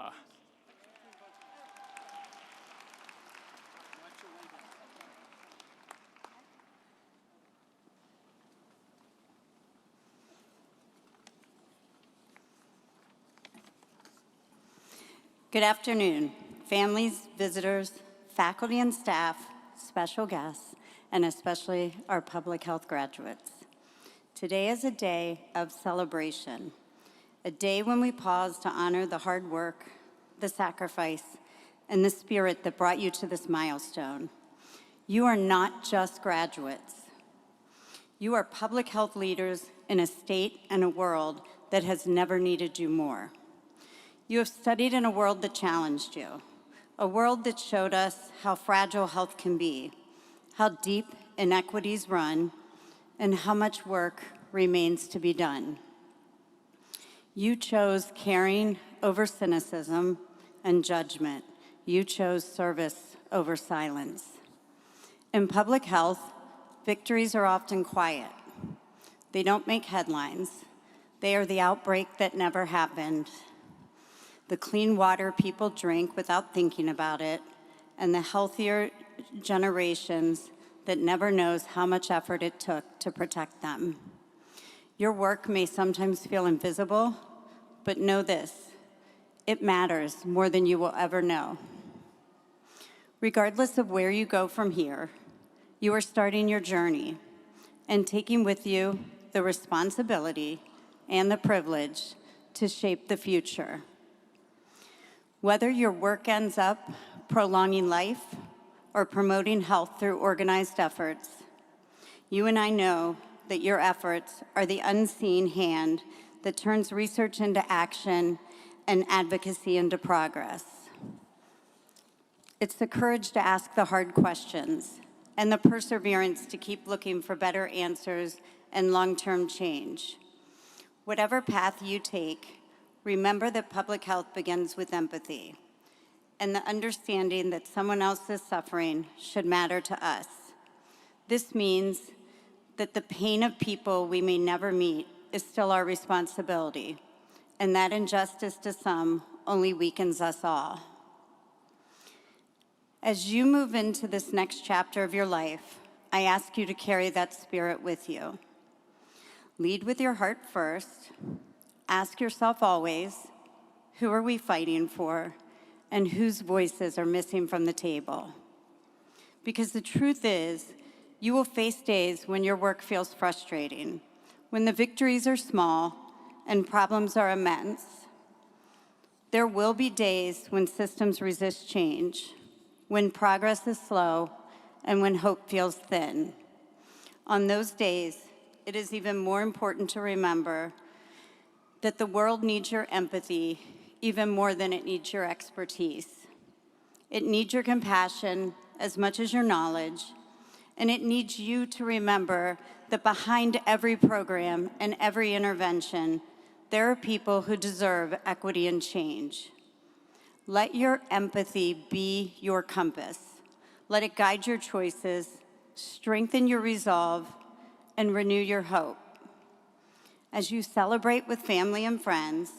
Good afternoon, families, visitors, faculty and staff, special guests, and especially our public health graduates. Today is a day of celebration, a day when we pause to honor the hard work, the sacrifice, and the spirit that brought you to this milestone. You are not just graduates. You are public health leaders in a state and a world that has never needed you more. You have studied in a world that challenged you, a world that showed us how fragile health can be, how deep inequities run, and how much work remains to be done. You chose caring over cynicism and judgment. You chose service over silence. In public health, victories are often quiet. They don't make headlines. They are the outbreak that never happened, the clean water people drink without thinking about it, and the healthier generations that never knows how much effort it took to protect them. Your work may sometimes feel invisible, but know this, it matters more than you will ever know. Regardless of where you go from here, you are starting your journey and taking with you the responsibility and the privilege to shape the future. Whether your work ends up prolonging life or promoting health through organized efforts, you and I know that your efforts are the unseen hand that turns research into action and advocacy into progress. It's the courage to ask the hard questions and the perseverance to keep looking for better answers and long-term change. Whatever path you take, remember that public health begins with empathy and the understanding that someone else's suffering should matter to us. This means that the pain of people we may never meet is still our responsibility, and that injustice to some only weakens us all. As you move into this next chapter of your life, I ask you to carry that spirit with you. Lead with your heart first. Ask yourself always, who are we fighting for, and whose voices are missing from the table? Because the truth is, you will face days when your work feels frustrating, when the victories are small and problems are immense. There will be days when systems resist change, when progress is slow, and when hope feels thin. On those days, it is even more important to remember that the world needs your empathy even more than it needs your expertise. It needs your compassion as much as your knowledge, and it needs you to remember that behind every program and every intervention, there are people who deserve equity and change. Let your empathy be your compass. Let it guide your choices, strengthen your resolve, and renew your hope. As you celebrate with family and friends,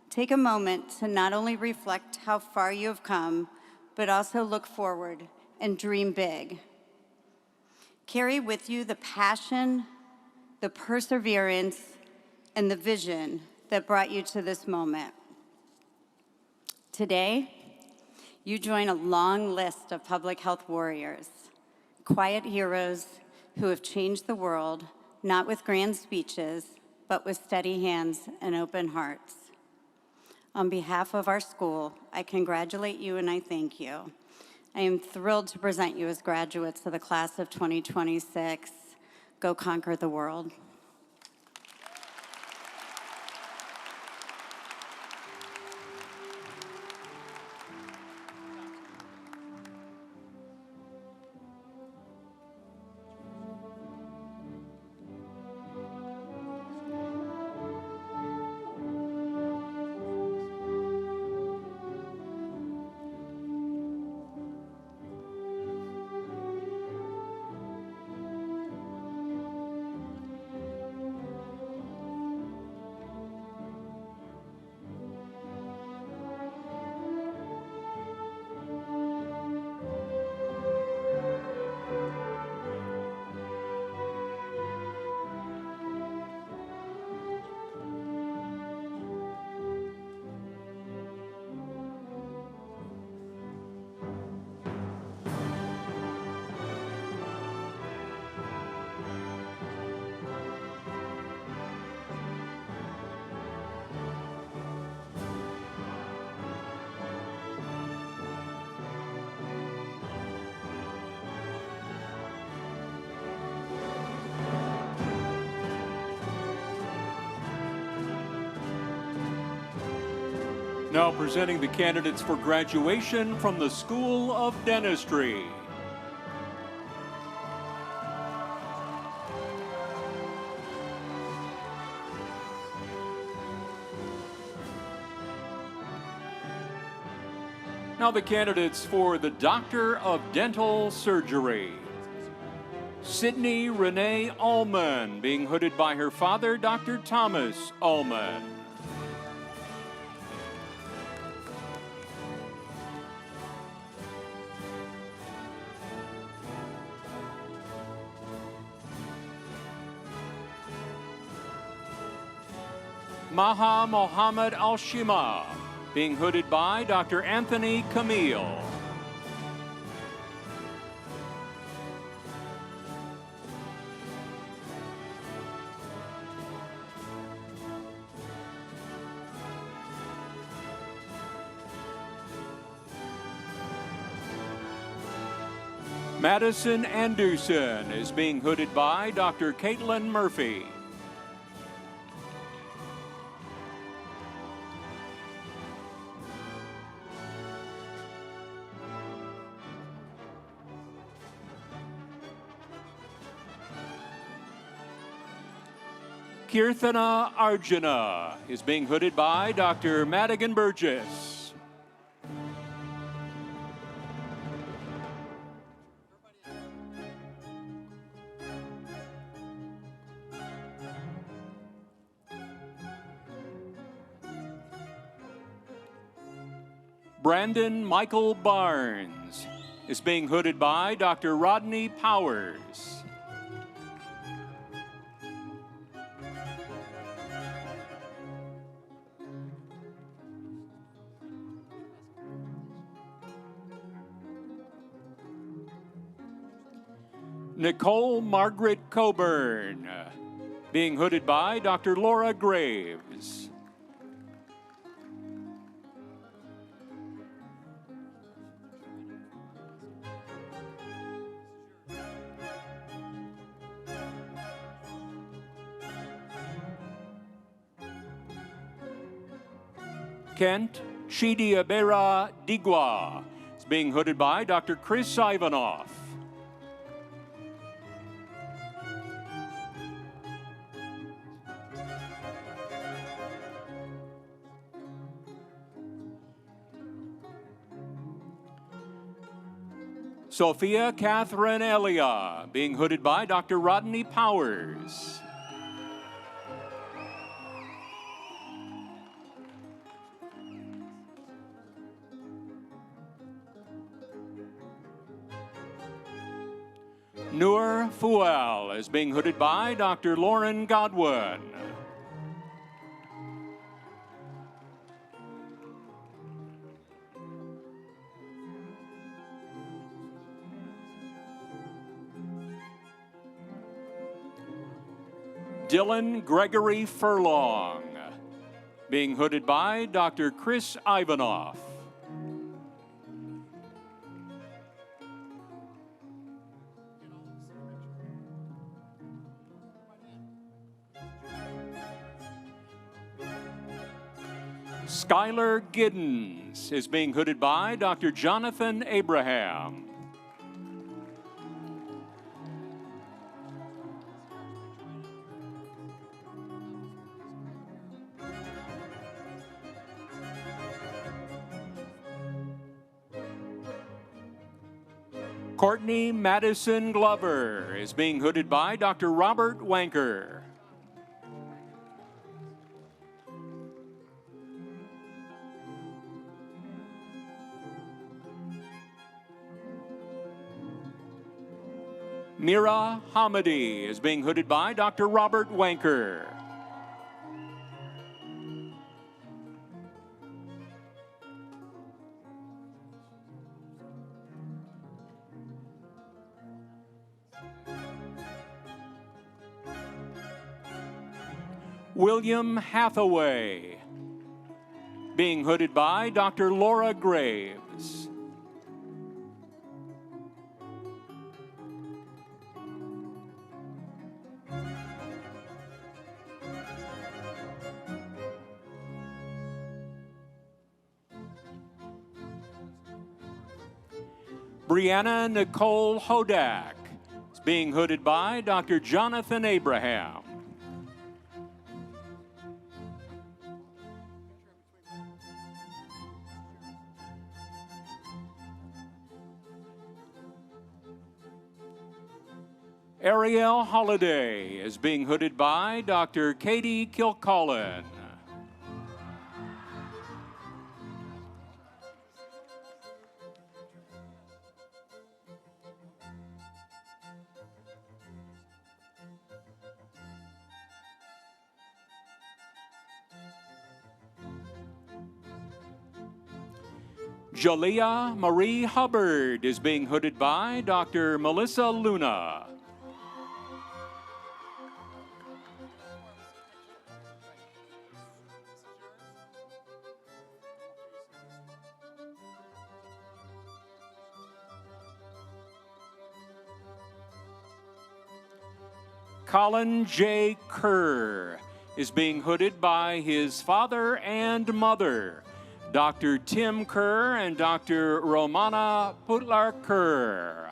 take a moment to not only reflect how far you have come, but also look forward and dream big. Carry with you the passion, the perseverance, and the vision that brought you to this moment. Today, you join a long list of public health warriors, quiet heroes who have changed the world not with grand speeches, but with steady hands and open hearts. On behalf of our school, I congratulate you and I thank you. I am thrilled to present you as graduates of the class of 2026. Go conquer the world. Now presenting the candidates for graduation from the School of Dentistry. Now the candidates for the Doctor of Dental Surgery. Sydney Renee Ullman, being hooded by her father, Dr. Thomas Ullman. Maha Mohammed Al-Shima, being hooded by Dr. Anthony Camille. Madison Anderson is being hooded by Dr. Caitlin Murphy. Kirthana Arjuna is being hooded by Dr. Madigan Burgess. Brandon Michael Barnes is being hooded by Dr. Rodney Powers. Nicole Margaret Coburn, being hooded by Dr. Laura Graves. Kent Chidiabera Digwa is being hooded by Dr. Chris Ivanoff. Sophia Catherine Elia, being hooded by Dr. Rodney Powers. Noor Fuel is being hooded by Dr. Lauren Godwin. Dylan Gregory Furlong, being hooded by Dr. Chris Ivanoff. Skylar Giddens is being hooded by Dr. Jonathan Abraham. Courtney Madison Glover is being hooded by Dr. Robert Wanker. Mira Hamidi is being hooded by Dr. Robert Wanker. William Hathaway, being hooded by Dr. Laura Graves. Brianna Nicole Hodak is being hooded by Dr. Jonathan Abraham. Ariel Holiday is being hooded by Dr. Katie Kilcullen. Jalea Marie Hubbard is being hooded by Dr. Melissa Luna. Colin J. Kerr is being hooded by his father and mother, Dr. Tim Kerr and Dr. Romana Putlar Kerr.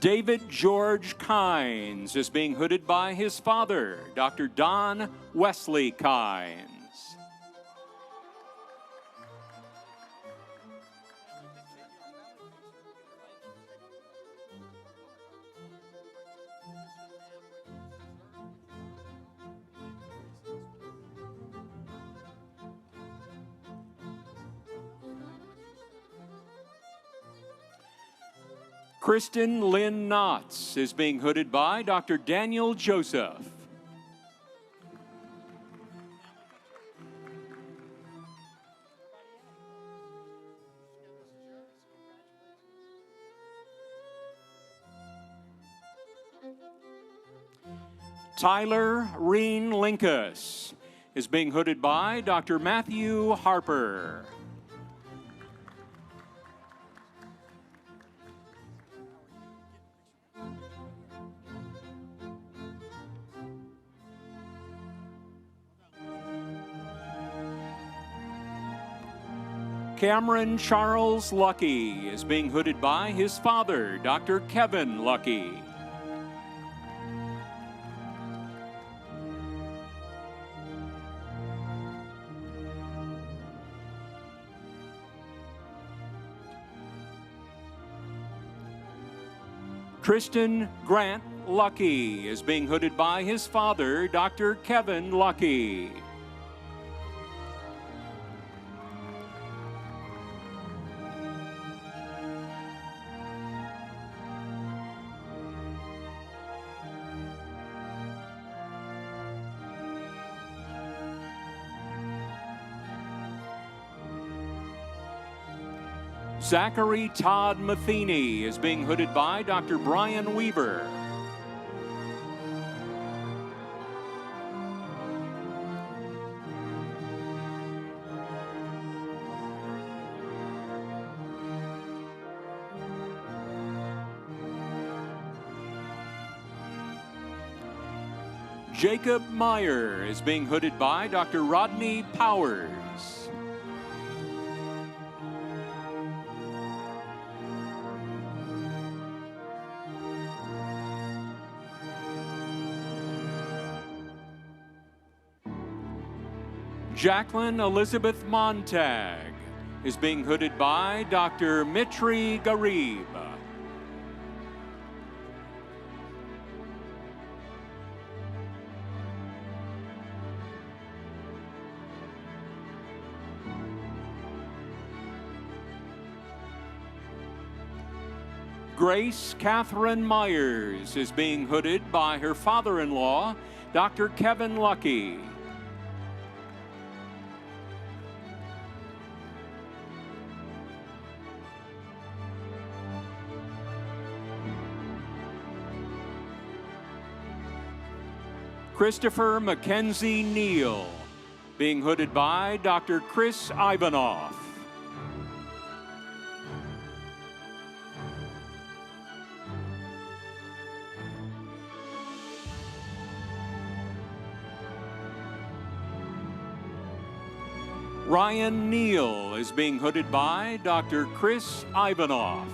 David George Kynes is being hooded by his father, Dr. Don Wesley Kynes. Kristen Lynn Knotts is being hooded by Dr. Daniel Joseph. Tyler Reen Linkus is being hooded by Dr. Matthew Harper. Cameron Charles Lucky is being hooded by his father, Dr. Kevin Lucky. Tristan Grant Lucky is being hooded by his father, Dr. Kevin Lucky. Zachary Todd Matheny is being hooded by Dr. Brian Weaver. Jacob Meyer is being hooded by Dr. Rodney Powers. Jacqueline Elizabeth Montag is being hooded by Dr. Mitri Garib. Grace Catherine Myers is being hooded by her father-in-law, Dr. Kevin Lucky. Christopher Mackenzie Neal, being hooded by Dr. Chris Ivanoff. Ryan Neal is being hooded by Dr. Chris Ivanoff.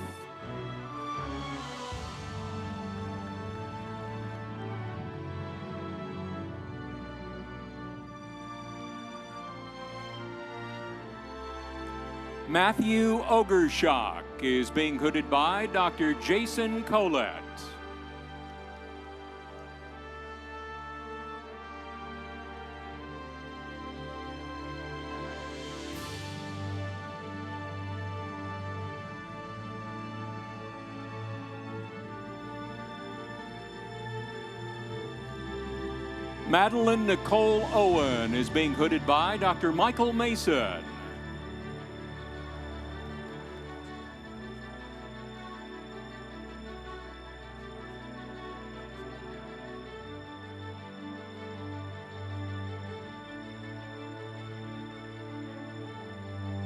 Matthew Ogershock is being hooded by Dr. Jason Collette. Madeline Nicole Owen is being hooded by Dr. Michael Mason.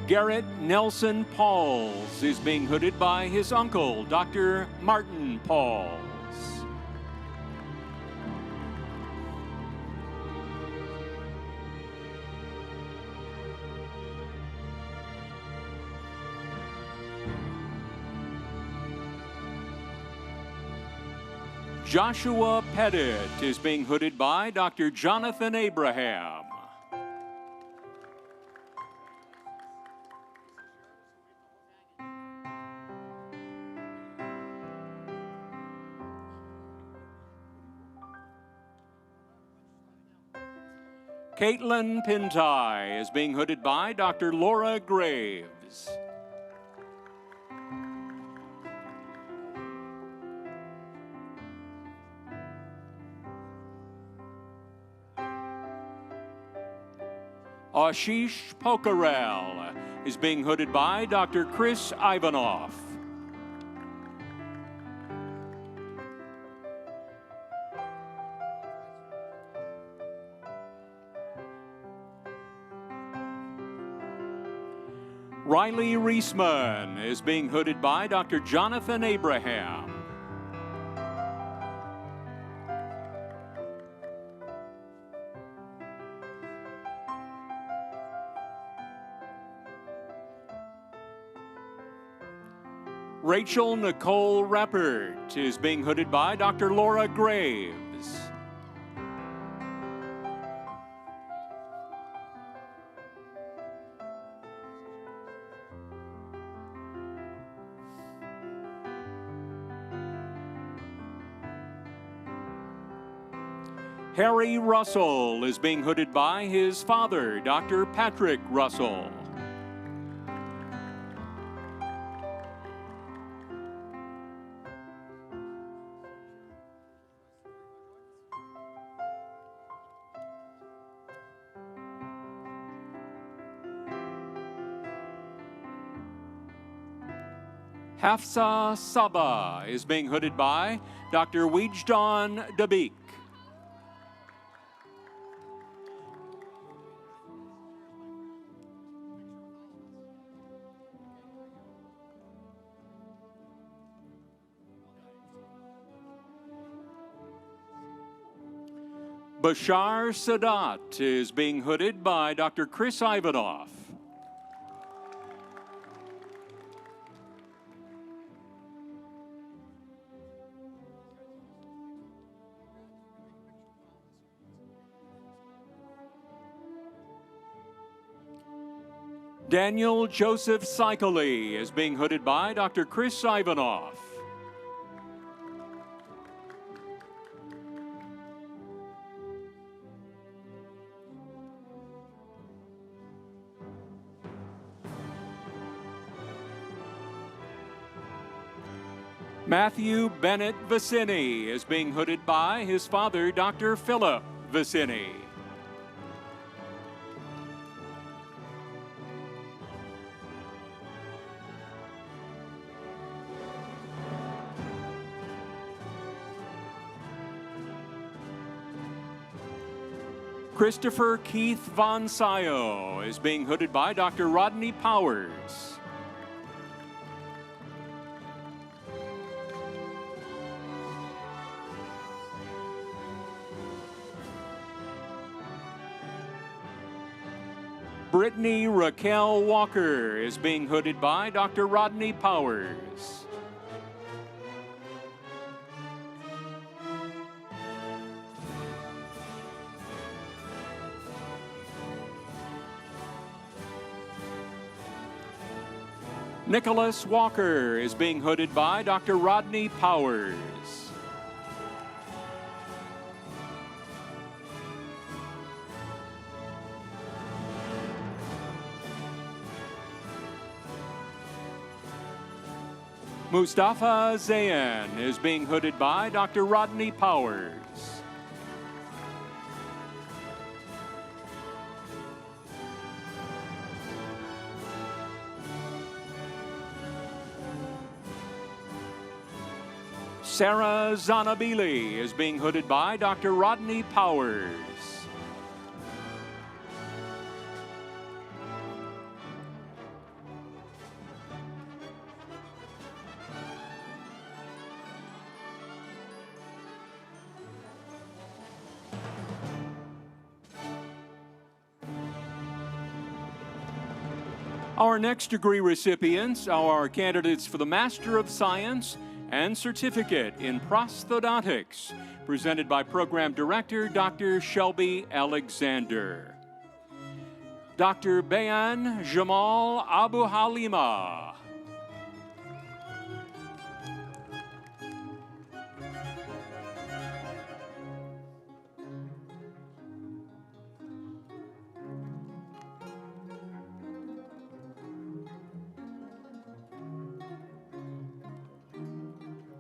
Garrett Nelson Pauls is being hooded by his uncle, Dr. Martin Pauls. Joshua Pettit is being hooded by Dr. Jonathan Abraham. Caitlin Pintai is being hooded by Dr. Laura Graves. Ashish Pokarel is being hooded by Dr. Chris Ivanoff. Riley Reisman is being hooded by Dr. Jonathan Abraham. Rachel Nicole Rappert is being hooded by Dr. Laura Graves. Harry Russell is being hooded by his father, Dr. Patrick Russell. Hafsa Saba is being hooded by Dr. Wijdan Dabik. Bashar Sadat is being hooded by Dr. Chris Ivanov. Daniel Joseph Sikely is being hooded by Dr. Chris Ivanov. Matthew Bennett Vicini is being hooded by his father, Dr. Philip Vicini. Christopher Keith Von Sayo is being hooded by Dr. Rodney Powers. Brittany Raquel Walker is being hooded by Dr. Rodney Powers. Nicholas Walker is being hooded by Dr. Rodney Powers. Mustafa Zayan is being hooded by Dr. Rodney Powers. Sarah Zanabili is being hooded by Dr. Rodney Powers. Our next degree recipients are candidates for the Master of Science and Certificate in Prosthodontics, presented by Program Director Dr. Shelby Alexander. Dr. Bayan Jamal Abu Halima.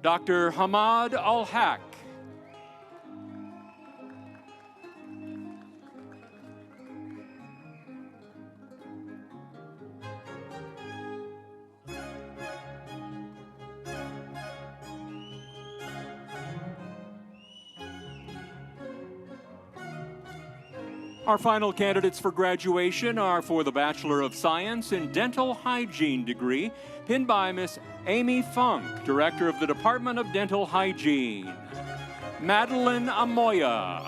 Dr. Hamad Al-Haq. Our final candidates for graduation are for the Bachelor of Science in Dental Hygiene degree, pinned by Miss Amy Funk, Director of the Department of Dental Hygiene. Madeline Amoya.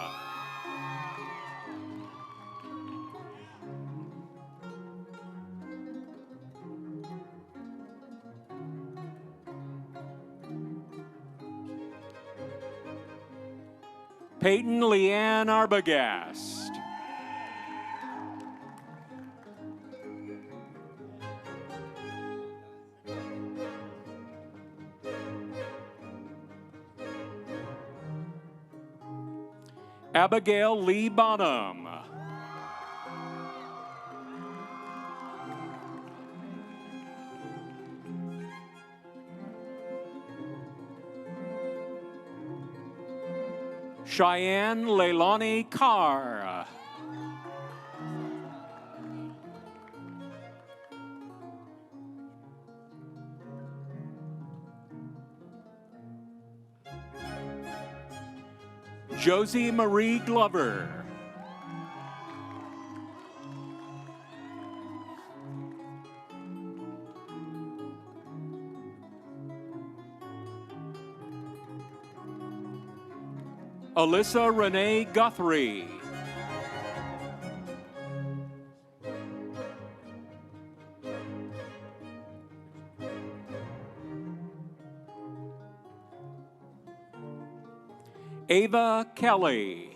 Peyton Leanne Arbogast. Abigail Lee Bonham. Cheyenne Leilani Carr. Josie Marie Glover. Alyssa Renee Guthrie. Ava Kelly.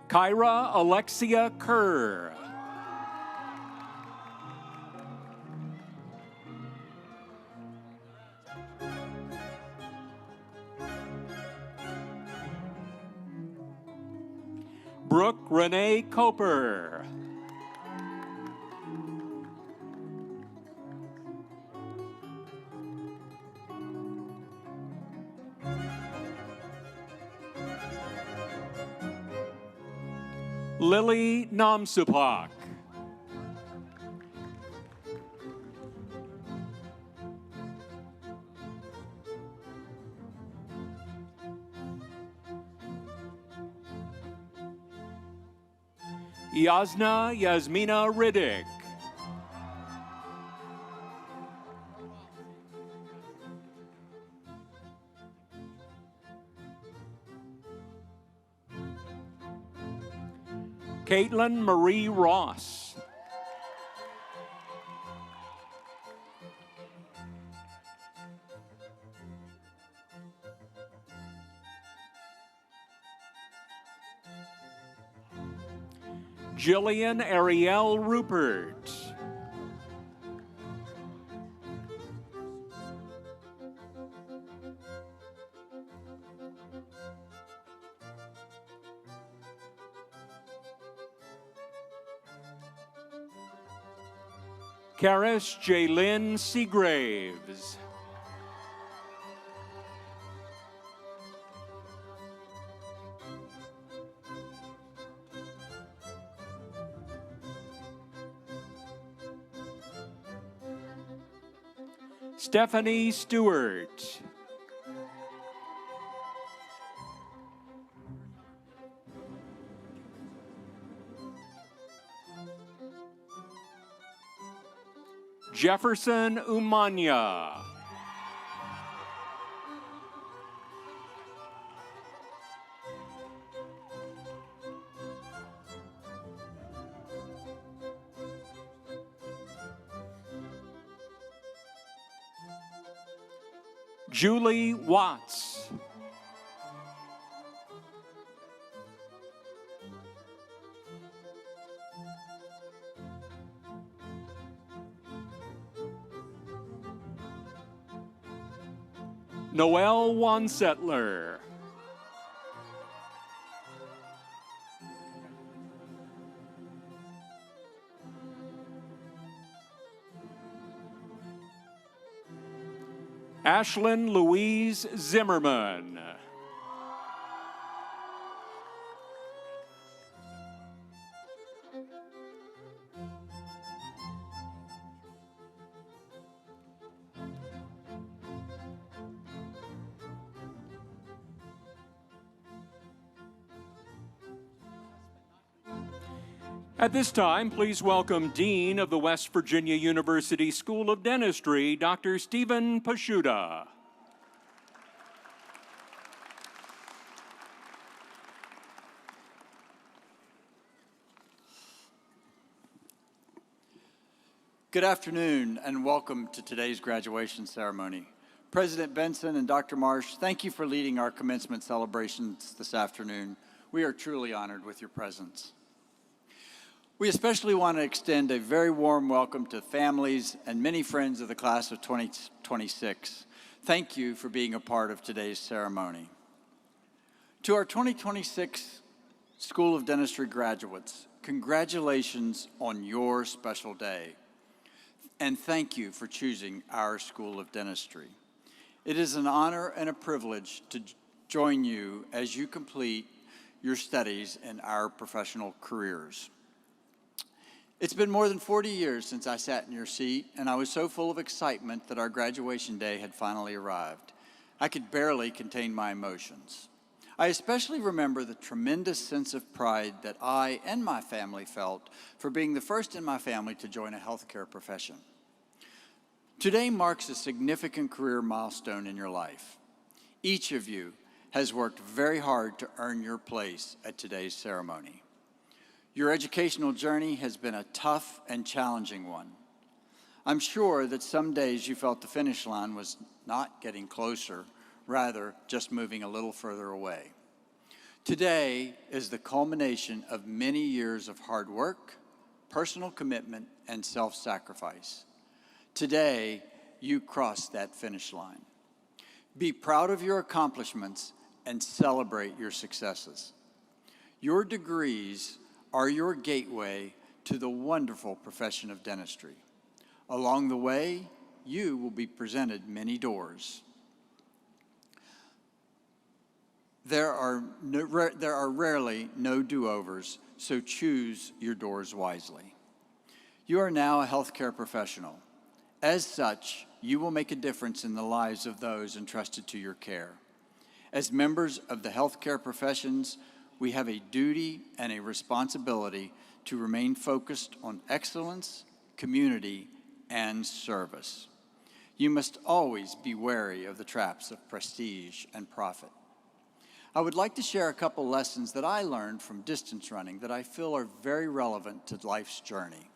Kyra Alexia Kerr. Brooke Renee Coper. Lily Namsupak. Yasna Yasmina Riddick. Caitlin Marie Ross. Jillian Ariel Rupert. Karis Jaylyn Seagraves. Stephanie Stewart. Jefferson Umanya. Julie Watts. Noelle Wansettler. Ashlyn Louise Zimmerman. At this time, please welcome Dean of the West Virginia University School of Dentistry, Dr. Stephen Pashuta. Good afternoon and welcome to today's graduation ceremony. President Benson and Dr. Marsh, thank you for leading our commencement celebrations this afternoon. We are truly honored with your presence. We especially want to extend a very warm welcome to families and many friends of the class of 2026. Thank you for being a part of today's ceremony. To our 2026 School of Dentistry graduates, congratulations on your special day. And thank you for choosing our School of Dentistry. It is an honor and a privilege to join you as you complete your studies and our professional careers. It's been more than 40 years since I sat in your seat, and I was so full of excitement that our graduation day had finally arrived. I could barely contain my emotions. I especially remember the tremendous sense of pride that I and my family felt for being the first in my family to join a healthcare profession. Today marks a significant career milestone in your life. Each of you has worked very hard to earn your place at today's ceremony. Your educational journey has been a tough and challenging one. I'm sure that some days you felt the finish line was not getting closer, rather just moving a little further away. Today is the culmination of many years of hard work, personal commitment, and self-sacrifice. Today, you crossed that finish line. Be proud of your accomplishments and celebrate your successes. Your degrees are your gateway to the wonderful profession of dentistry. Along the way, you will be presented many doors. There are rarely no do-overs, so choose your doors wisely. You are now a healthcare professional. As such, you will make a difference in the lives of those entrusted to your care. As members of the healthcare professions, we have a duty and a responsibility to remain focused on excellence, community, and service. You must always be wary of the traps of prestige and profit. I would like to share a couple lessons that I learned from distance running that I feel are very relevant to life's journey.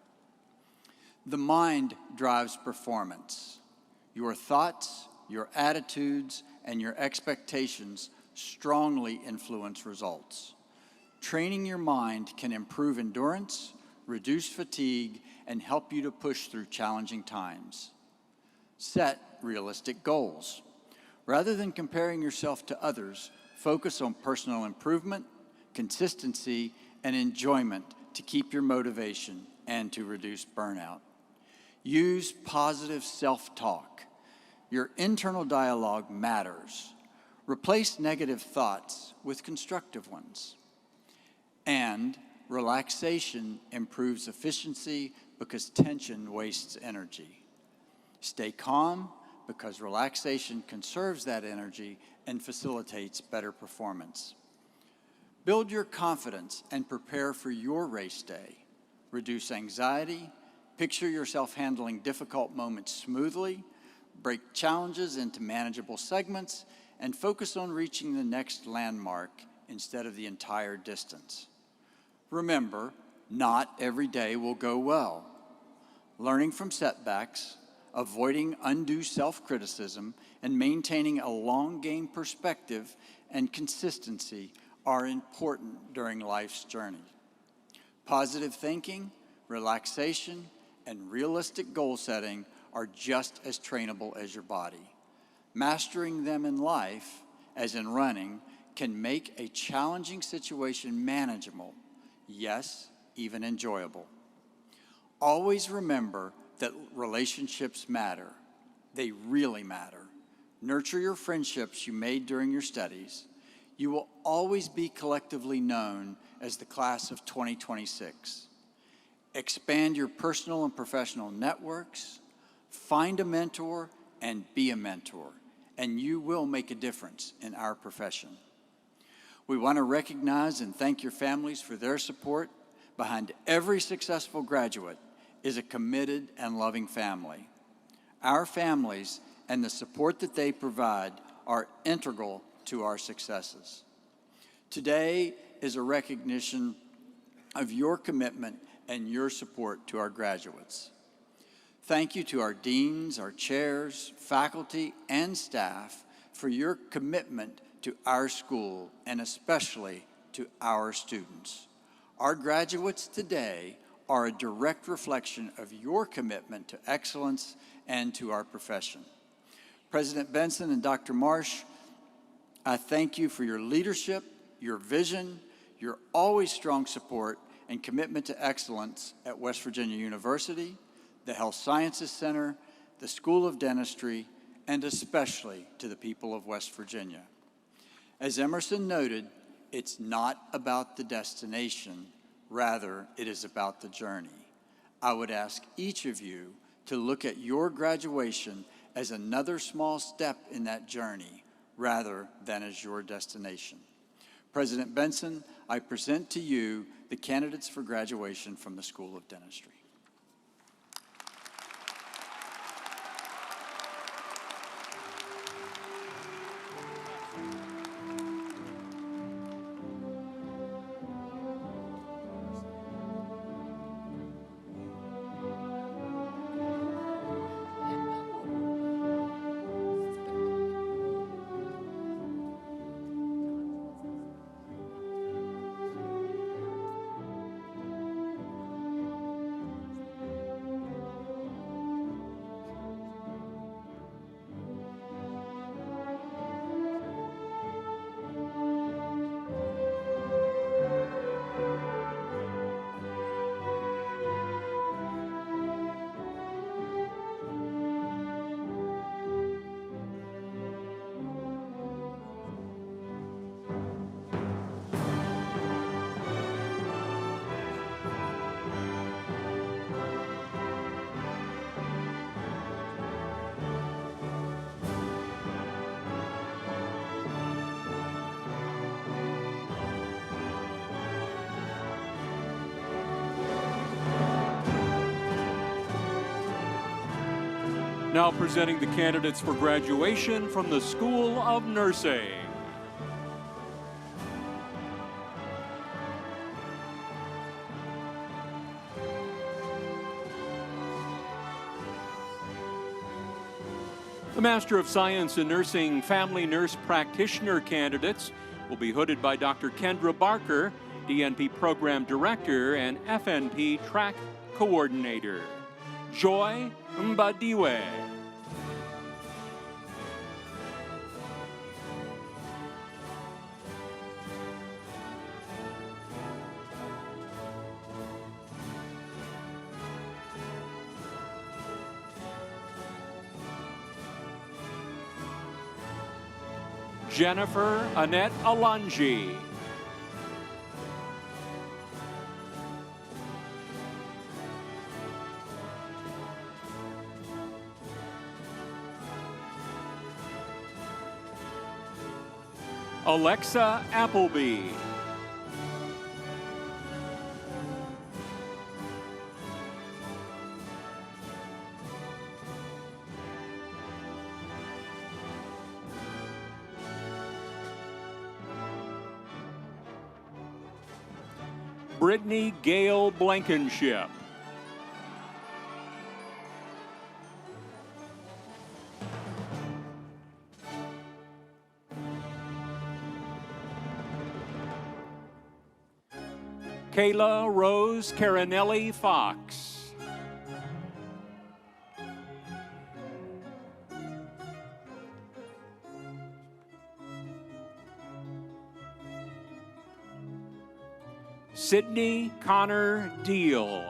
The mind drives performance. Your thoughts, your attitudes, and your expectations strongly influence results. Training your mind can improve endurance, reduce fatigue, and help you to push through challenging times. Set realistic goals. Rather than comparing yourself to others, focus on personal improvement, consistency, and enjoyment to keep your motivation and to reduce burnout. Use positive self-talk. Your internal dialogue matters. Replace negative thoughts with constructive ones. And relaxation improves efficiency because tension wastes energy. Stay calm because relaxation conserves that energy and facilitates better performance. Build your confidence and prepare for your race day. Reduce anxiety, picture yourself handling difficult moments smoothly, break challenges into manageable segments, and focus on reaching the next landmark instead of the entire distance. Remember, not every day will go well. Learning from setbacks, avoiding undue self-criticism, and maintaining a long-game perspective and consistency are important during life's journey. Positive thinking, relaxation, and realistic goal setting are just as trainable as your body. Mastering them in life, as in running, can make a challenging situation manageable, yes, even enjoyable. Always remember that relationships matter. They really matter. Nurture your friendships you made during your studies. You will always be collectively known as the class of 2026. Expand your personal and professional networks, find a mentor, and be a mentor, and you will make a difference in our profession. We want to recognize and thank your families for their support. Behind every successful graduate is a committed and loving family. Our families and the support that they provide are integral to our successes. Today is a recognition of your commitment and your support to our graduates. Thank you to our deans, our chairs, faculty, and staff for your commitment to our school and especially to our students. Our graduates today are a direct reflection of your commitment to excellence and to our profession. President Benson and Dr. Marsh, I thank you for your leadership, your vision, your always strong support, and commitment to excellence at West Virginia University, the Health Sciences Center, the School of Dentistry, and especially to the people of West Virginia. As Emerson noted, It's not about the destination, rather, it is about the journey. I would ask each of you to look at your graduation as another small step in that journey, rather than as your destination. President Benson, I present to you the candidates for graduation from the School of Dentistry. Now presenting the candidates for graduation from the School of Nursing. The Master of Science in Nursing Family Nurse Practitioner candidates will be hooded by Dr. Kendra Barker, DNP Program Director and FNP Track Coordinator. Joy Mbadiwe. Jennifer Annette Alanji. Alexa Appleby. Brittany Gale Blankenship. Kayla Rose Carinelli Fox. Sydney Connor Deal.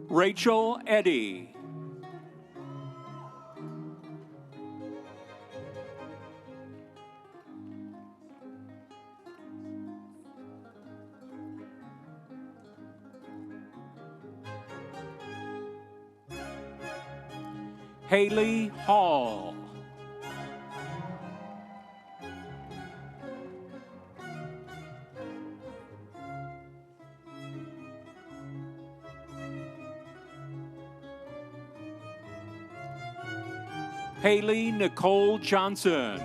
Rachel Eddy. Haley Hall. Haley Nicole Johnson.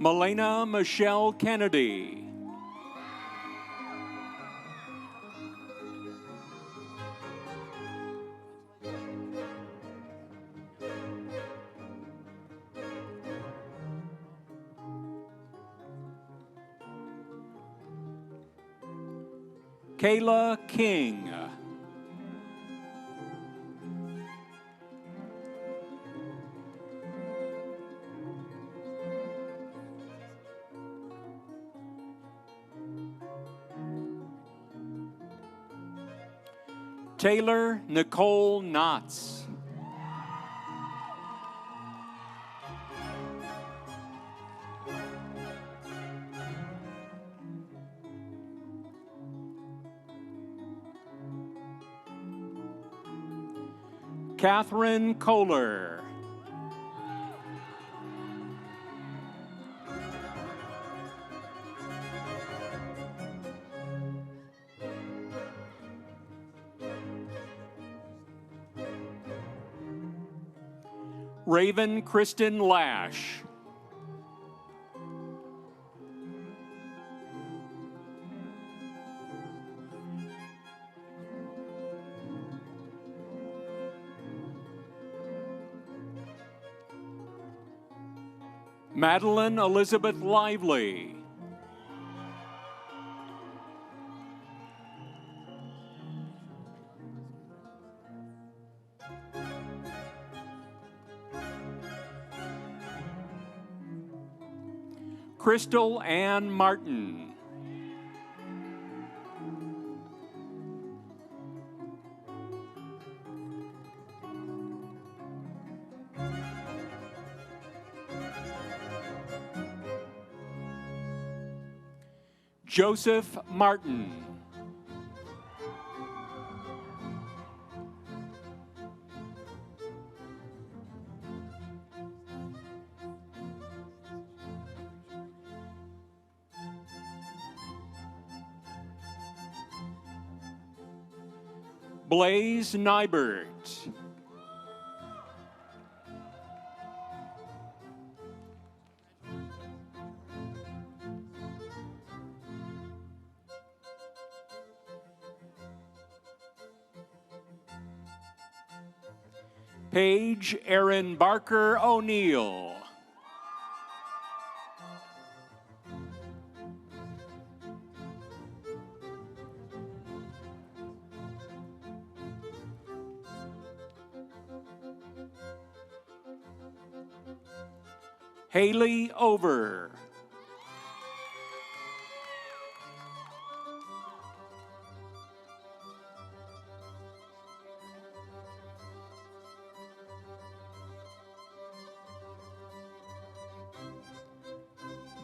Melena Michelle Kennedy. Kayla King. Taylor Nicole Knotts. Catherine Kohler. Raven Kristen Lash. Madeline Elizabeth Lively. Crystal Ann Martin. Joseph Martin. Blaze Nybert. Paige Erin Barker O'Neill. Haley Over.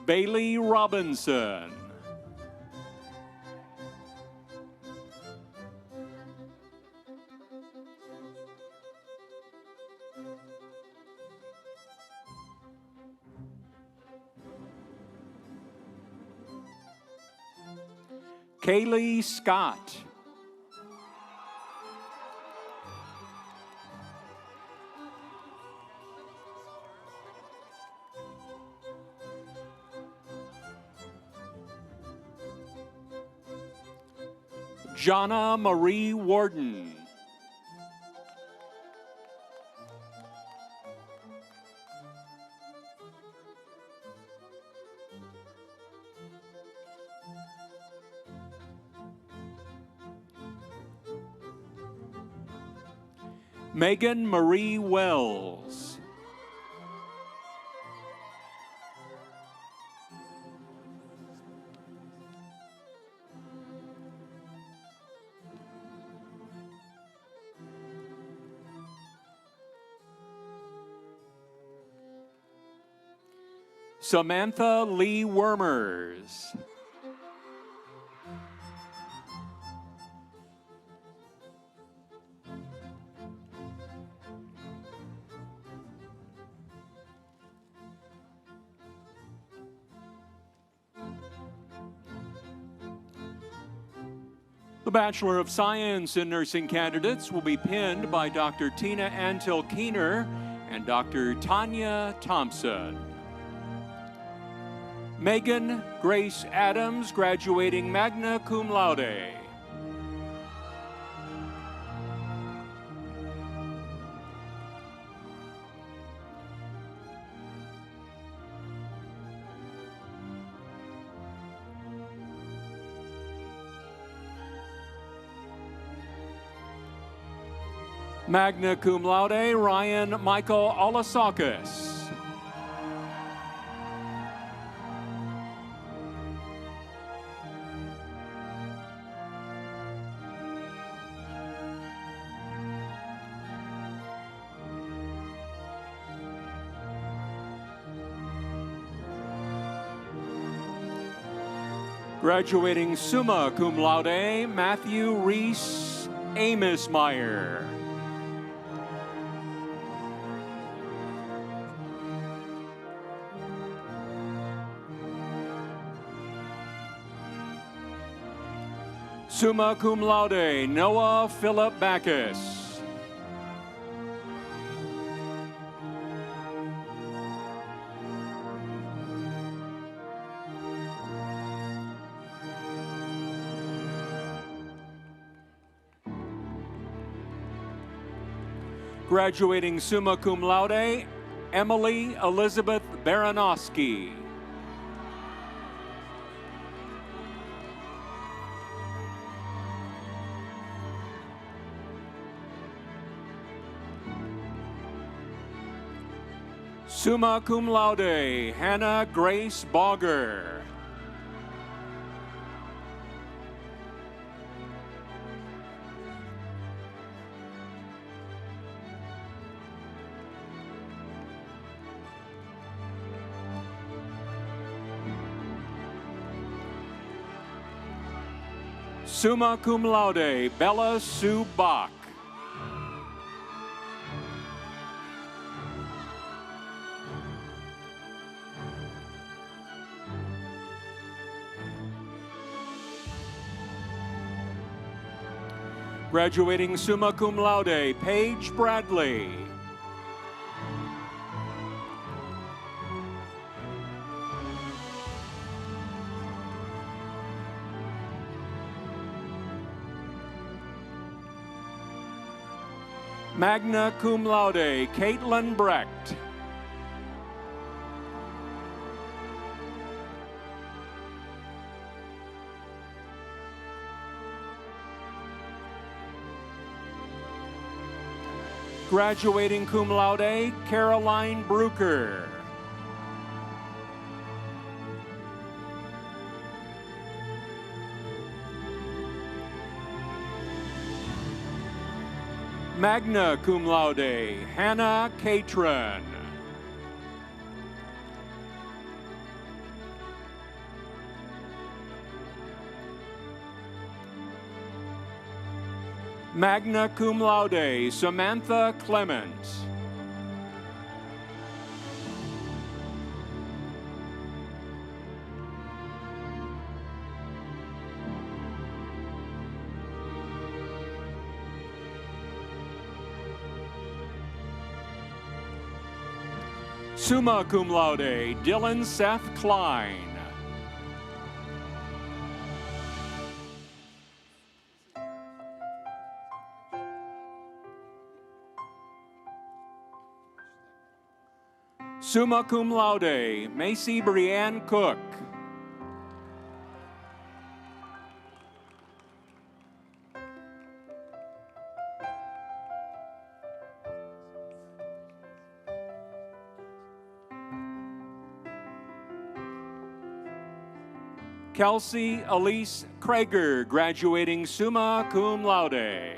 Bailey Robinson. Kaylee Scott. Jonna Marie Warden. Megan Marie Wells. Samantha Lee Wormers. The Bachelor of Science in Nursing candidates will be pinned by Dr. Tina Antil Keener and Dr. Tanya Thompson. Megan Grace Adams, graduating magna cum laude. Magna cum laude, Ryan Michael Olasakis. Graduating summa cum laude, Matthew Reese Amismeyer. Summa cum laude, Noah Philip Backus. Graduating summa cum laude, Emily Elizabeth Baranowski. Summa cum laude, Hannah Grace Bogger. Summa cum laude, Bella Sue Bach. Graduating summa cum laude, Paige Bradley. Magna cum laude, Caitlin Brecht. Graduating cum laude, Caroline Brucker. Magna cum laude, Hannah Catron. Magna cum laude, Samantha Clement. Summa cum laude, Dylan Seth Klein. Summa cum laude, Macy Brianne Cook. Kelsey Elise Krager, graduating summa cum laude.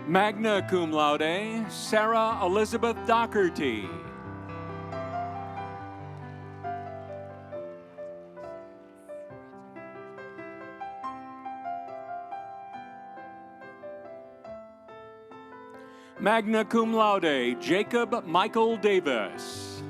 Magna cum laude, Sarah Elizabeth Doherty. Magna cum laude, Jacob Michael Davis.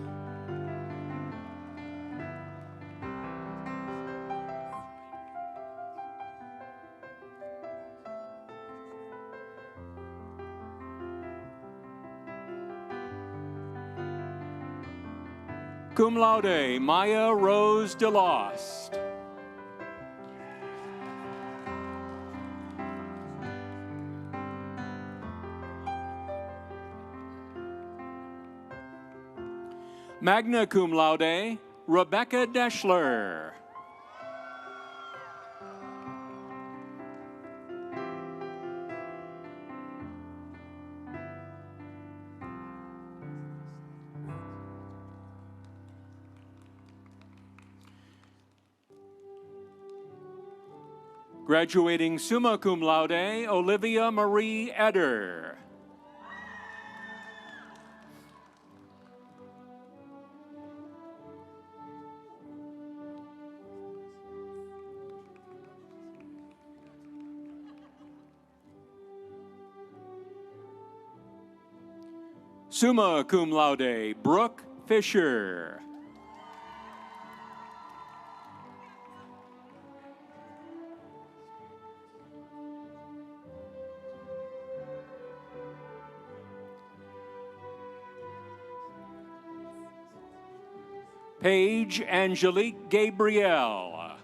Cum laude, Maya Rose DeLost. Magna cum laude, Rebecca Deschler. Graduating summa cum laude, Olivia Marie Eder. Summa cum laude, Brooke Fisher. Paige Angelique Gabrielle.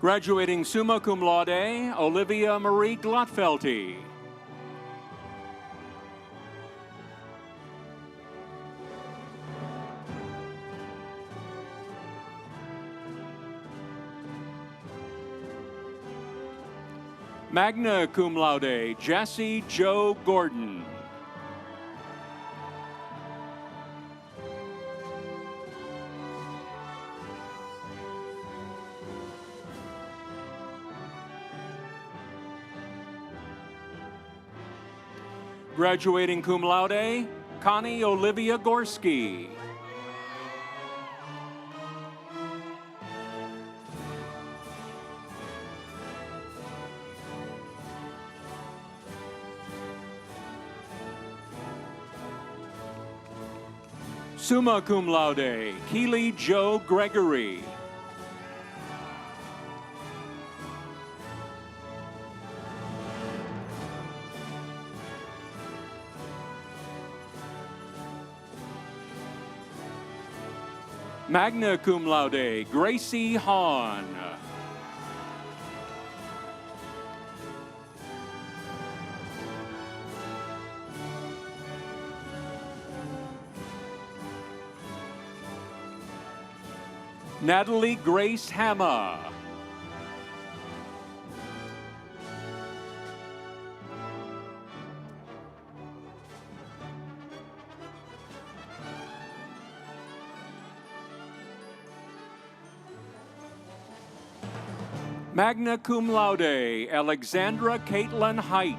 Graduating summa cum laude, Olivia Marie Glotfelty. Magna cum laude, Jesse Joe Gordon. Graduating cum laude, Connie Olivia Gorski. Summa cum laude, Keely Joe Gregory. Magna cum laude, Gracie Hahn. Natalie Grace Hammer. Magna cum laude, Alexandra Caitlin Height.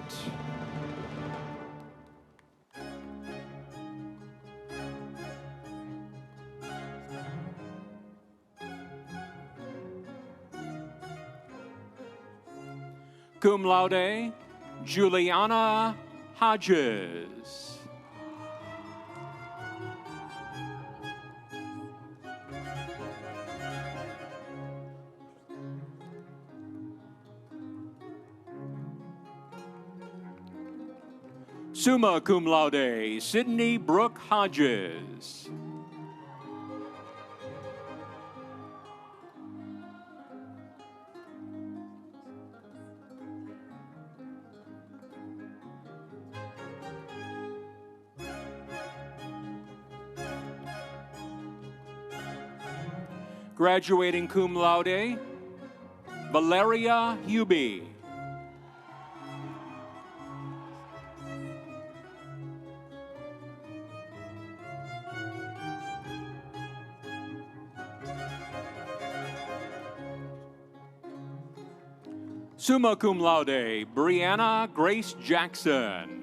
Cum laude, Juliana Hodges. Summa cum laude, Sydney Brooke Hodges. Graduating cum laude, Valeria Hubie. Summa cum laude, Brianna Grace Jackson.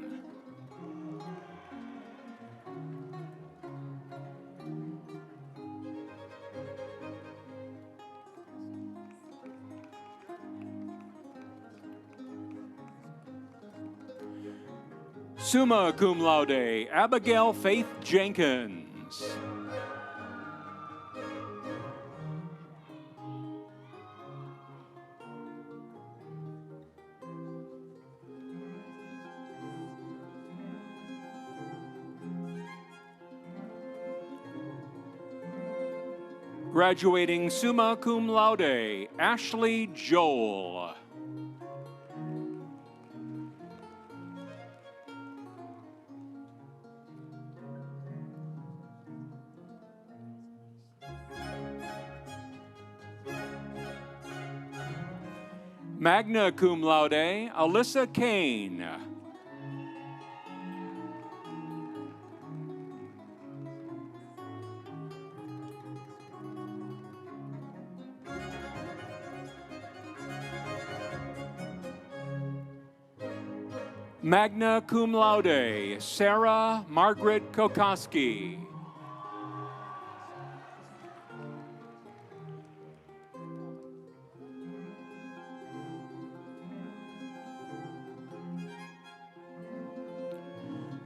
Summa cum laude, Abigail Faith Jenkins. Graduating summa cum laude, Ashley Joel. Magna cum laude, Alyssa Kane. Magna cum laude, Sarah Margaret Kokoski.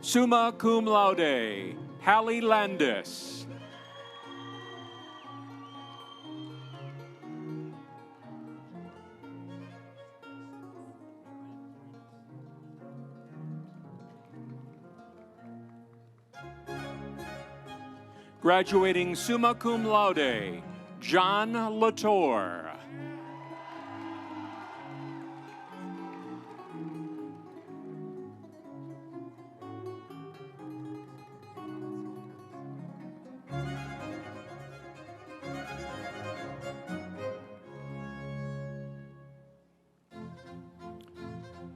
Summa cum laude, Hallie Landis. Graduating summa cum laude, John Latour.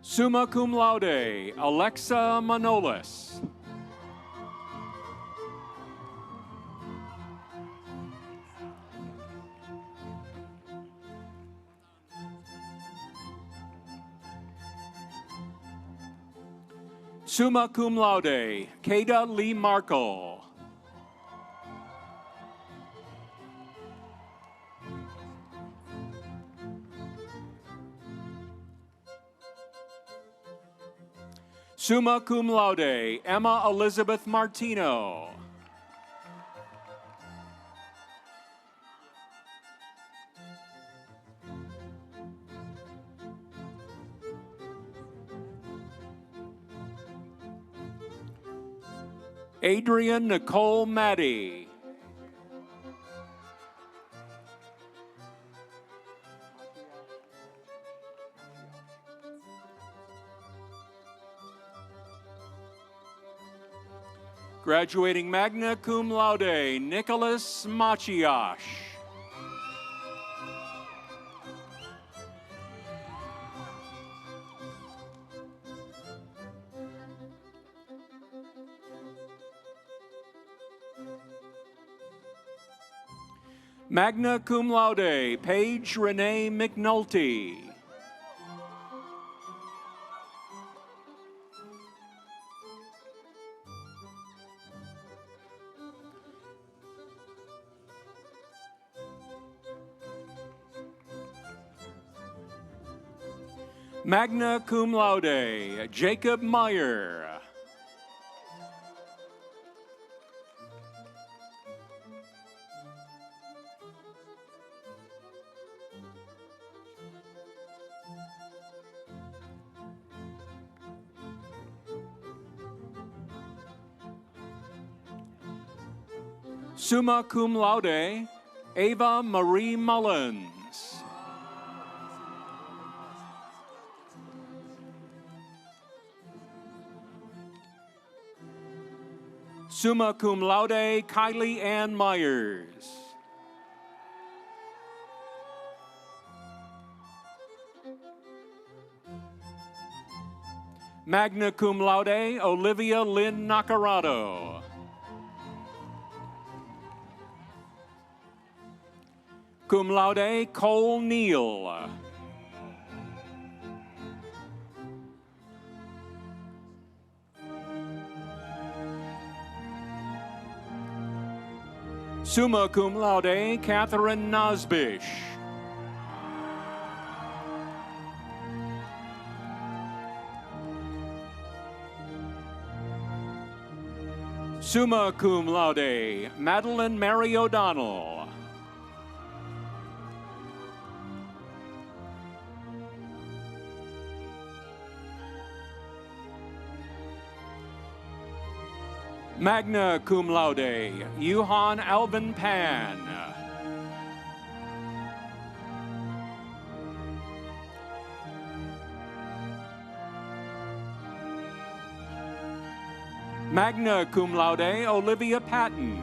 Summa cum laude, Alexa Manolis. Summa cum laude, Kada Lee Markle. Summa cum laude, Emma Elizabeth Martino. Adrian Nicole Maddy. Graduating magna cum laude, Nicholas Maciasz. Magna cum laude, Paige Renee McNulty. Magna cum laude, Jacob Meyer. Summa cum laude, Ava Marie Mullins. Summa cum laude, Kylie Ann Myers. Magna cum laude, Olivia Lynn Nacarado. Cum laude, Cole Neal. Summa cum laude, Catherine Nosbish. Summa cum laude, Madeline Mary O'Donnell. Magna cum laude, Yuhan Alvin Pan. Magna cum laude, Olivia Patton.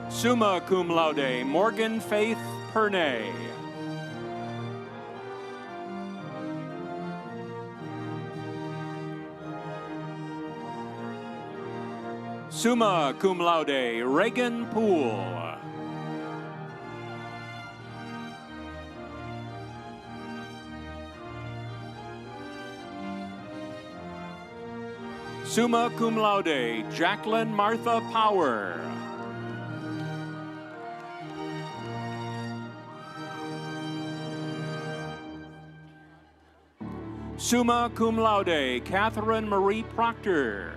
Summa cum laude, Morgan Faith Pernay. Summa cum laude, Reagan Poole. Summa cum laude, Jacqueline Martha Power. Summa cum laude, Catherine Marie Proctor.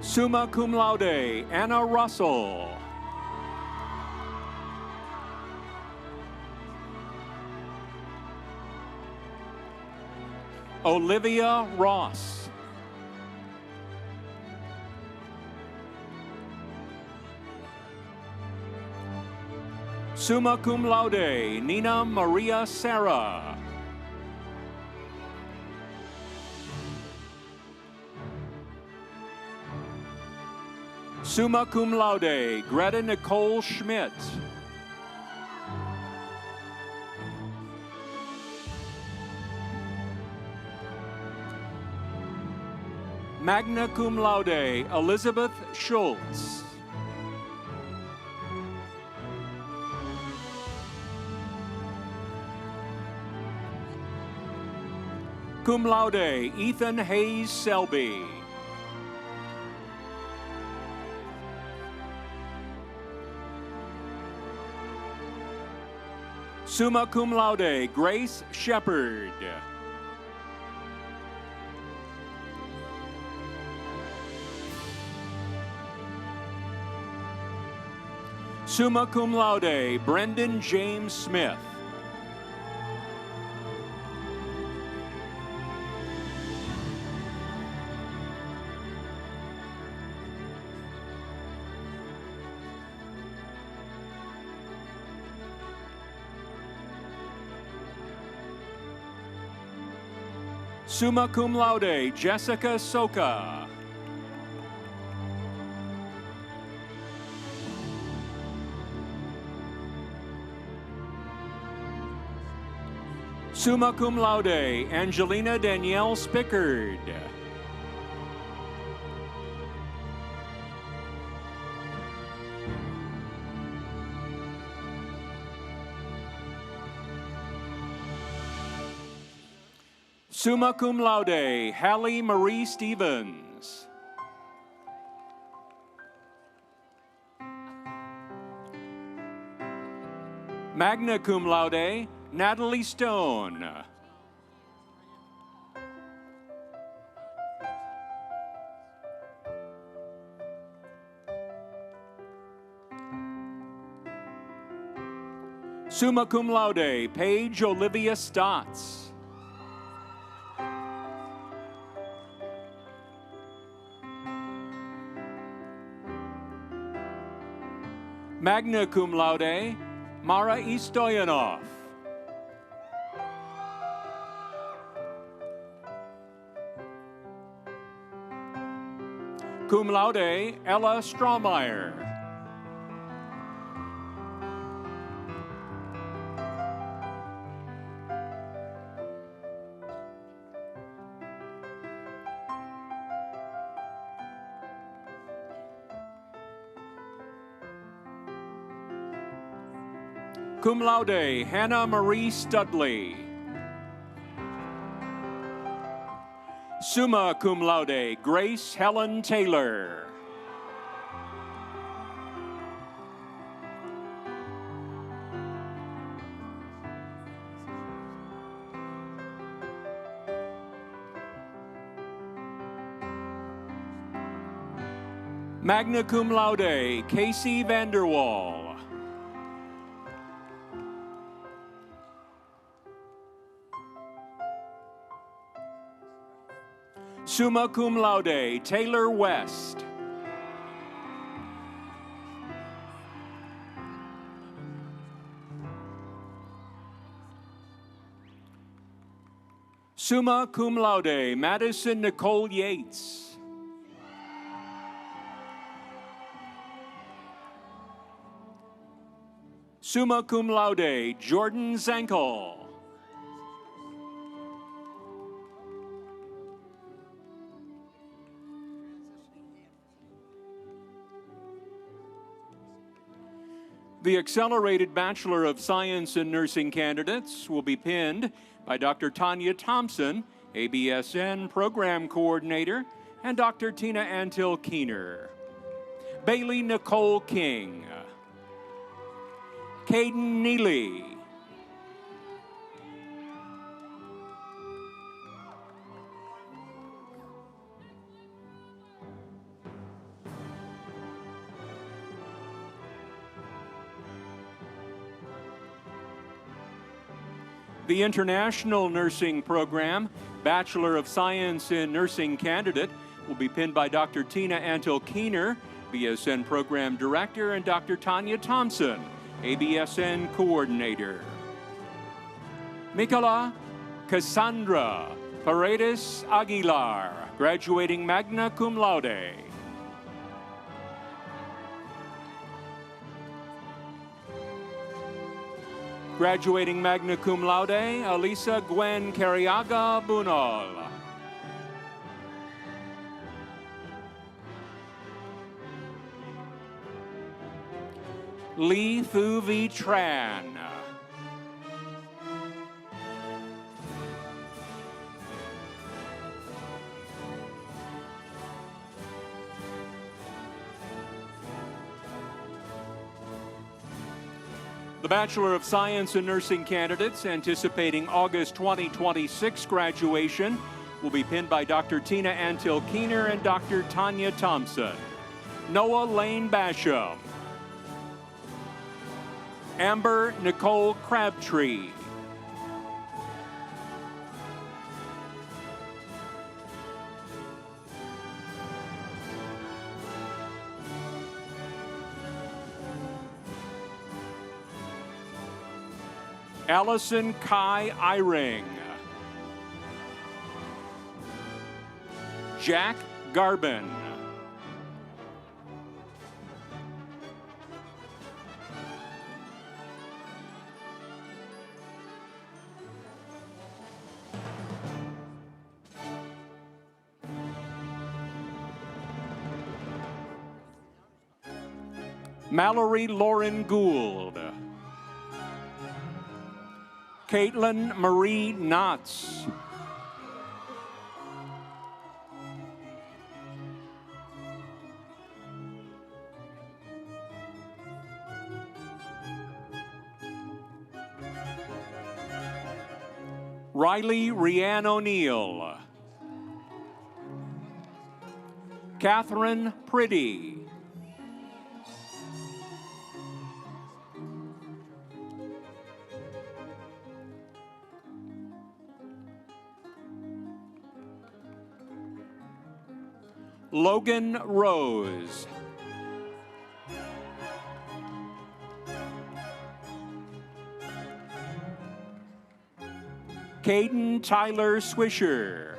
Summa cum laude, Anna Russell. Olivia Ross. Summa cum laude, Nina Maria Serra. Summa cum laude, Greta Nicole Schmidt. Magna cum laude, Elizabeth Schultz. Cum laude, Ethan Hayes Selby. Summa cum laude, Grace Shepard. Summa cum laude, Brendan James Smith. Summa cum laude, Jessica Soka. Summa cum laude, Angelina Danielle Spickard. Summa cum laude, Hallie Marie Stevens. Magna cum laude, Natalie Stone. Summa cum laude, Paige Olivia Stotts. Magna cum laude, Mara Istoyanov. Cum laude, Ella Strohmeyer. Cum laude, Hannah Marie Studley. Summa cum laude, Grace Helen Taylor. Magna cum laude, Casey Vanderwall. Summa cum laude, Taylor West. Summa cum laude, Madison Nicole Yates. Summa cum laude, Jordan Zankel. The accelerated Bachelor of Science in Nursing candidates will be pinned by Dr. Tanya Thompson, ABSN Program Coordinator, and Dr. Tina Antil Keener. Bailey Nicole King. Caden Neely. The International Nursing Program Bachelor of Science in Nursing candidate will be pinned by Dr. Tina Antil Keener, BSN Program Director, and Dr. Tanya Thompson, ABSN Coordinator. Michaela Cassandra Paredes Aguilar, graduating magna cum laude. Graduating magna cum laude, Elisa Gwen Carriaga Bunol. Lee Thu Vi Tran. The Bachelor of Science in Nursing candidates anticipating August 2026 graduation will be pinned by Dr. Tina Antil Keener and Dr. Tanya Thompson. Noah Lane Basham. Amber Nicole Crabtree. Allison Kai Eyring. Jack Garbin. Mallory Lauren Gould. Caitlin Marie Knotts. Riley Rianne O'Neill. Catherine Pretty. Logan Rose. Caden Tyler Swisher.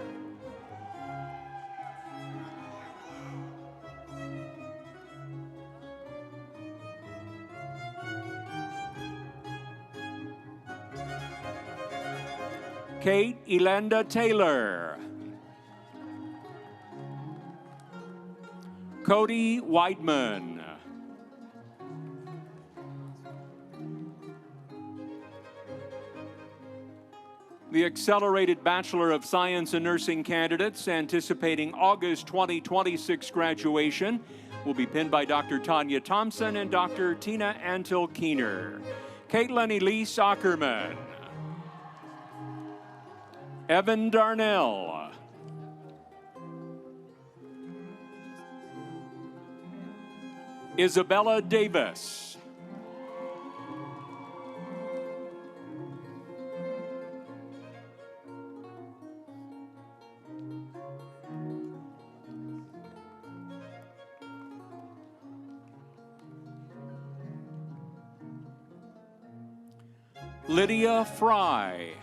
Kate Elenda Taylor. Cody Weidman. The accelerated Bachelor of Science in Nursing candidates anticipating August 2026 graduation will be pinned by Dr. Tanya Thompson and Dr. Tina Antil Keener. Caitlin Elise Ackerman. Evan Darnell. Isabella Davis. Lydia Fry.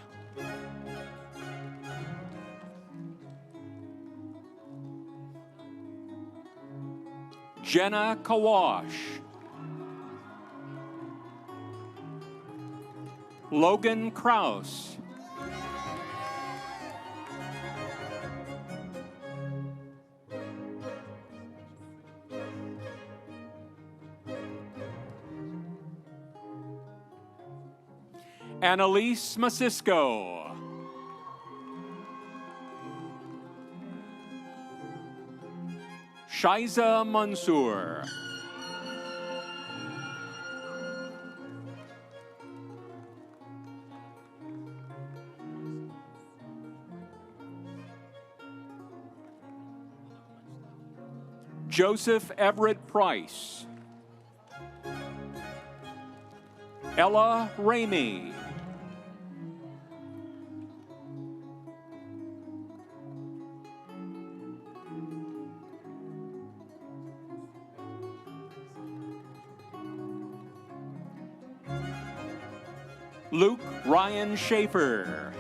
Jenna Kawash. Logan Kraus. Annalise Masisco. Shiza Mansour. Joseph Everett Price. Ella Ramey. Luke Ryan Schaefer.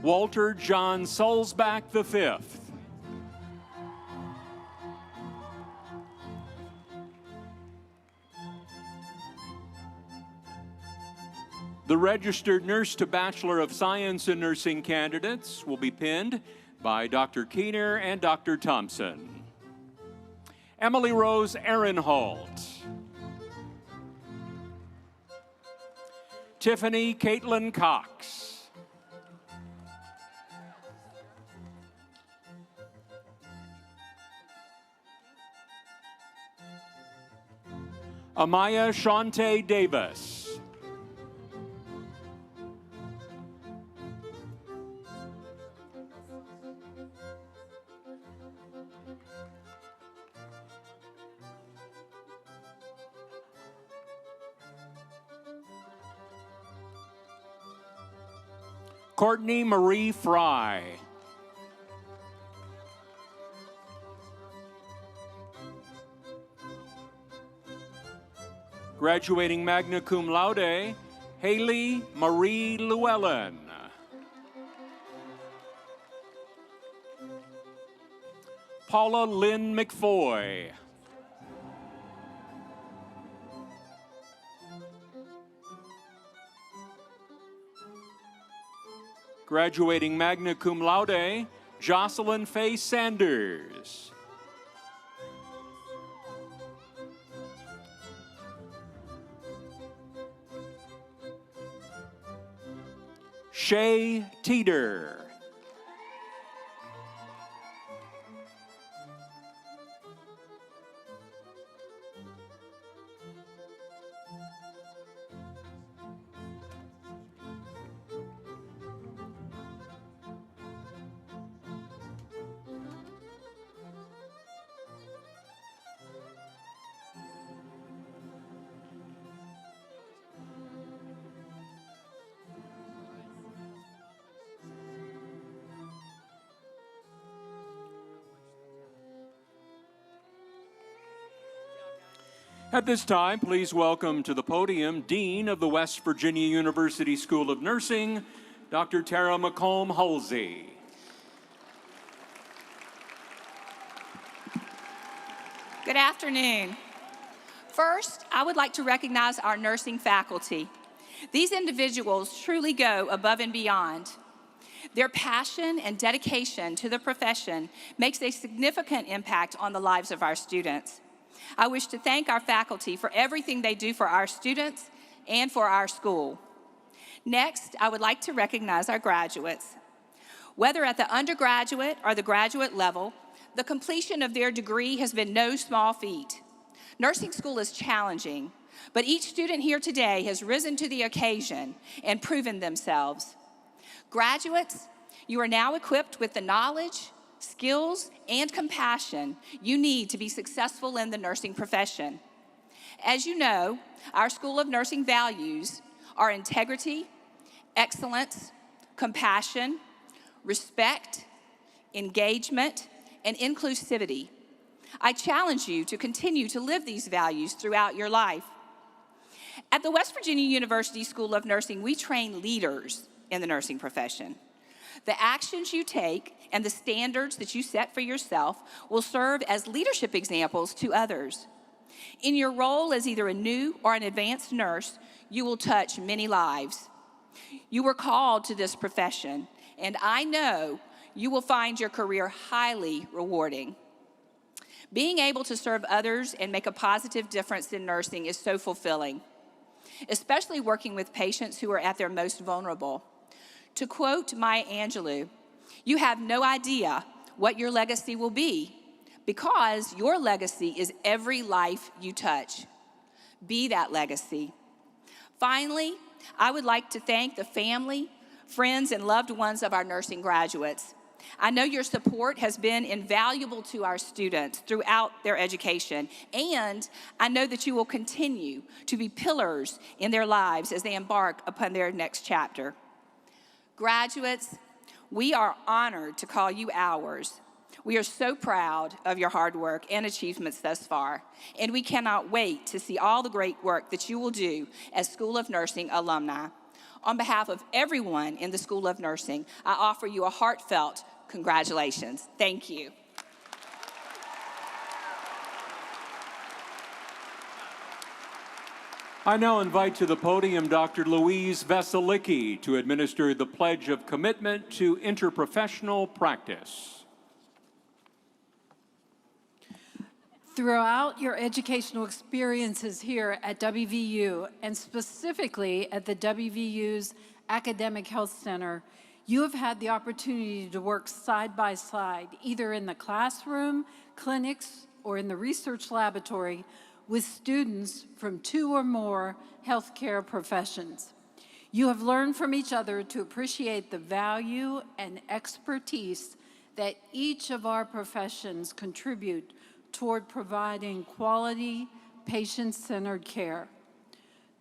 Walter John Sulzbach V. The registered nurse to Bachelor of Science in Nursing candidates will be pinned by Dr. Keener and Dr. Thompson. Emily Rose Ehrenholt. Tiffany Caitlin Cox. Amaya Shante Davis. Courtney Marie Fry. Graduating magna cum laude, Haley Marie Llewellyn. Paula Lynn McFoy. Graduating magna cum laude, Jocelyn Faye Sanders. Shay Teeter. At this time, please welcome to the podium Dean of the West Virginia University School of Nursing, Dr. Tara McComb Hulsey. Good afternoon. First, I would like to recognize our nursing faculty. These individuals truly go above and beyond. Their passion and dedication to the profession makes a significant impact on the lives of our students. I wish to thank our faculty for everything they do for our students and for our school. Next, I would like to recognize our graduates. Whether at the undergraduate or the graduate level, the completion of their degree has been no small feat. Nursing school is challenging, but each student here today has risen to the occasion and proven themselves. Graduates, you are now equipped with the knowledge, skills, and compassion you need to be successful in the nursing profession. As you know, our School of Nursing values are integrity, excellence, compassion, respect, engagement, and inclusivity. I challenge you to continue to live these values throughout your life. At the West Virginia University School of Nursing, we train leaders in the nursing profession. The actions you take and the standards that you set for yourself will serve as leadership examples to others. In your role as either a new or an advanced nurse, you will touch many lives. You were called to this profession, and I know you will find your career highly rewarding. Being able to serve others and make a positive difference in nursing is so fulfilling, especially working with patients who are at their most vulnerable. To quote Maya Angelou, "You have no idea what your legacy will be because your legacy is every life you touch." Be that legacy. Finally, I would like to thank the family, friends, and loved ones of our nursing graduates. I know your support has been invaluable to our students throughout their education, and I know that you will continue to be pillars in their lives as they embark upon their next chapter. Graduates, we are honored to call you ours. We are so proud of your hard work and achievements thus far, and we cannot wait to see all the great work that you will do as School of Nursing alumni. On behalf of everyone in the School of Nursing, I offer you a heartfelt congratulations. Thank you. I now invite to the podium Dr. Louise Veselicki to administer the Pledge of Commitment to Interprofessional Practice. Throughout your educational experiences here at WVU, and specifically at the WVU's Academic Health Center, you have had the opportunity to work side by side, either in the classroom, clinics, or in the research laboratory with students from 2 or more healthcare professions. You have learned from each other to appreciate the value and expertise that each of our professions contribute toward providing quality, patient-centered care.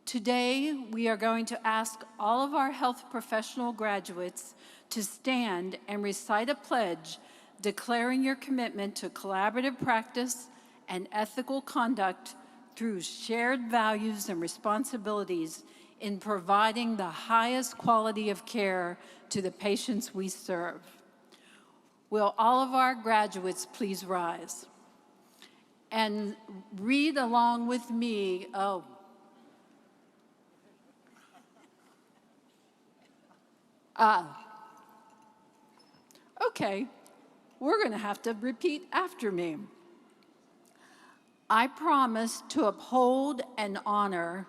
Today, we are going to ask all of our health professional graduates to stand and recite a pledge declaring your commitment to collaborative practice and ethical conduct through shared values and responsibilities in providing the highest quality of care to the patients we serve. Will all of our graduates please rise and read along with me? Okay, we're going to have to repeat after me. I promise to uphold and honor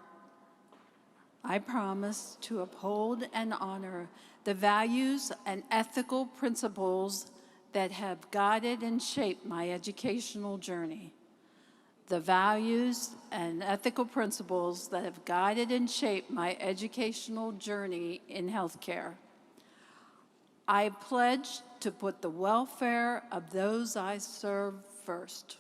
the values and ethical principles that have guided and shaped my educational journey. The values and ethical principles that have guided and shaped my educational journey in healthcare. I pledge to put the welfare of those I serve first.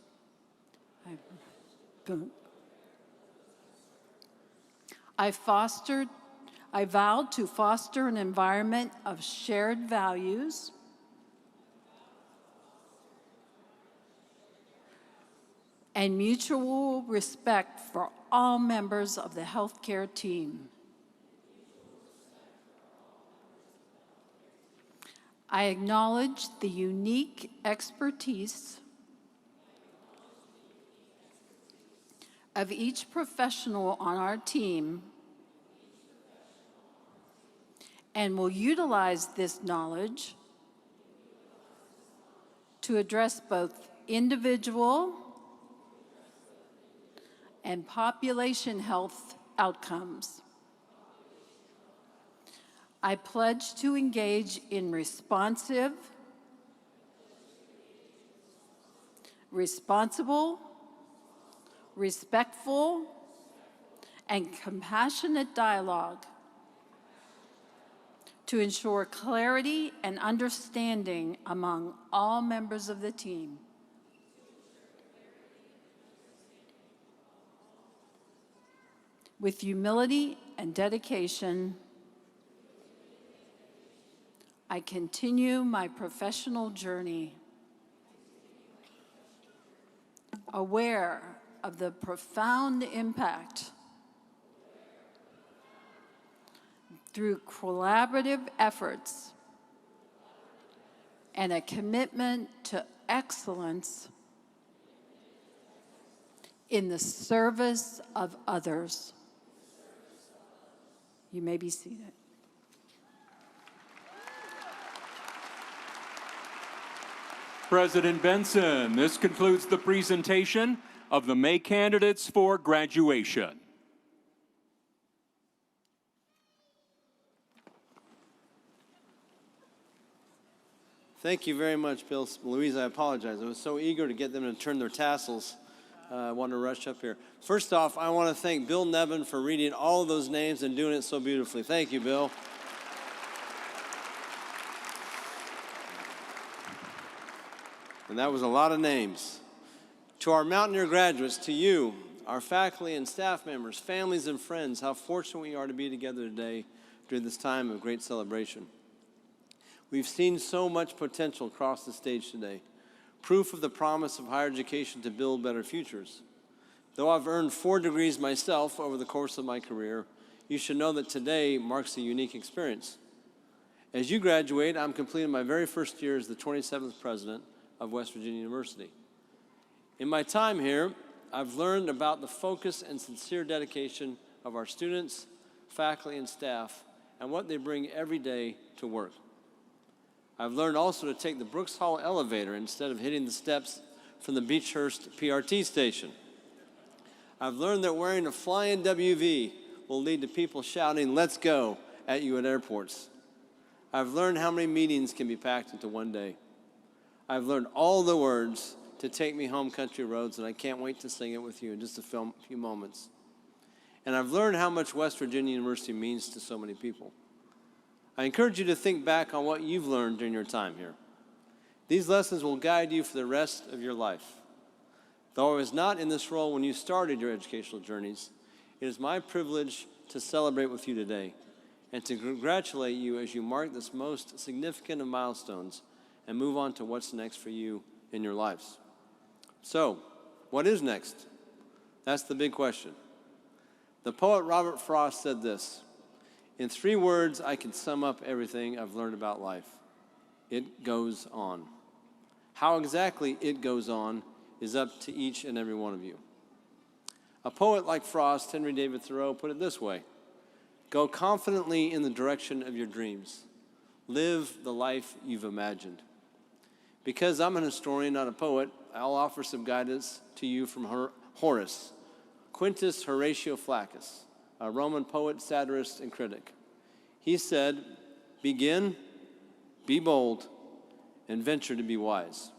I vowed to foster an environment of shared values, and mutual respect for all members of the healthcare team. I acknowledge the unique expertise of each professional on our team and will utilize this knowledge to address both individual and population health outcomes. I pledge to engage in responsive, responsible, respectful, and compassionate dialogue to ensure clarity and understanding among all members of the team. With humility and dedication, I continue my professional journey, aware of the profound impact through collaborative efforts and a commitment to excellence in the service of others. You may be seated. President Benson, this concludes the presentation of the May candidates for graduation. Thank you very much, Bill. Louise, I apologize. I was so eager to get them to turn their tassels. I wanted to rush up here. First off, I want to thank Bill Nevin for reading all of those names and doing it so beautifully. Thank you, Bill. And that was a lot of names. To our Mountaineer graduates, to you, our faculty and staff members, families and friends, how fortunate we are to be together today during this time of great celebration. We've seen so much potential across the stage today, proof of the promise of higher education to build better futures. Though I've earned 4 degrees myself over the course of my career, you should know that today marks a unique experience. As you graduate, I'm completing my very first year as the 27th president of West Virginia University. In my time here, I've learned about the focus and sincere dedication of our students, faculty, and staff, and what they bring every day to work. I've learned also to take the Brooks Hall elevator instead of hitting the steps from the Beechhurst PRT station. I've learned that wearing a flying WV will lead to people shouting, "Let's go," at you at airports. I've learned how many meetings can be packed into one day. I've learned all the words to Take Me Home Country Roads, and I can't wait to sing it with you in just a few moments. And I've learned how much West Virginia University means to so many people. I encourage you to think back on what you've learned during your time here. These lessons will guide you for the rest of your life. Though I was not in this role when you started your educational journeys, it is my privilege to celebrate with you today and to congratulate you as you mark this most significant of milestones and move on to what's next for you in your lives. So, what is next? That's the big question. The poet Robert Frost said this: "In 3 words, I can sum up everything I've learned about life. It goes on." How exactly it goes on is up to each and every one of you. A poet like Frost, Henry David Thoreau, put it this way: "Go confidently in the direction of your dreams. Live the life you've imagined." Because I'm an historian, not a poet, I'll offer some guidance to you from Horace, Quintus Horatio Flaccus, a Roman poet, satirist, and critic. He said, "Begin, be bold, and venture to be wise."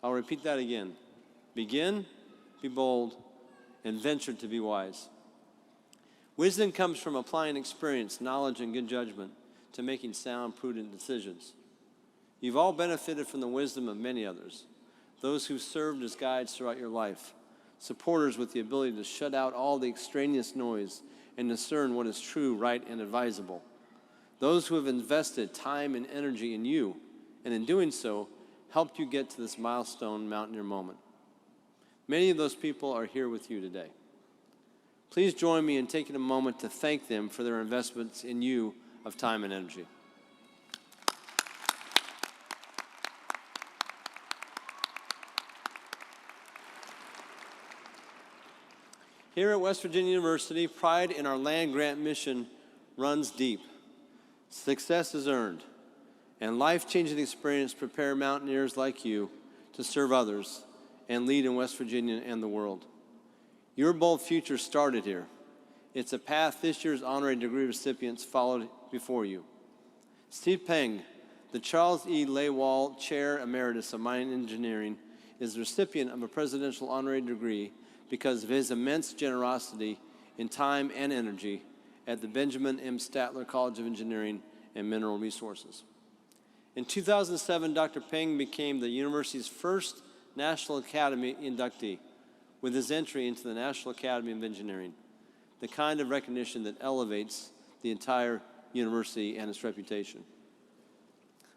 I'll repeat that again. Begin, be bold, and venture to be wise. Wisdom comes from applying experience, knowledge, and good judgment to making sound, prudent decisions. You've all benefited from the wisdom of many others, those who've served as guides throughout your life, supporters with the ability to shut out all the extraneous noise and discern what is true, right, and advisable. Those who have invested time and energy in you, and in doing so, helped you get to this milestone Mountaineer moment. Many of those people are here with you today. Please join me in taking a moment to thank them for their investments in you of time and energy. Here at West Virginia University, pride in our land-grant mission runs deep. Success is earned, and life-changing experience prepare Mountaineers like you to serve others and lead in West Virginia and the world. Your bold future started here. It's a path this year's honorary degree recipients followed before you. Steve Peng, the Charles E. Lewald Chair Emeritus of Mine Engineering, is the recipient of a presidential honorary degree because of his immense generosity in time and energy at the Benjamin M. Statler College of Engineering and Mineral Resources. In 2007, Dr. Peng became the university's first National Academy inductee with his entry into the National Academy of Engineering, the kind of recognition that elevates the entire university and its reputation.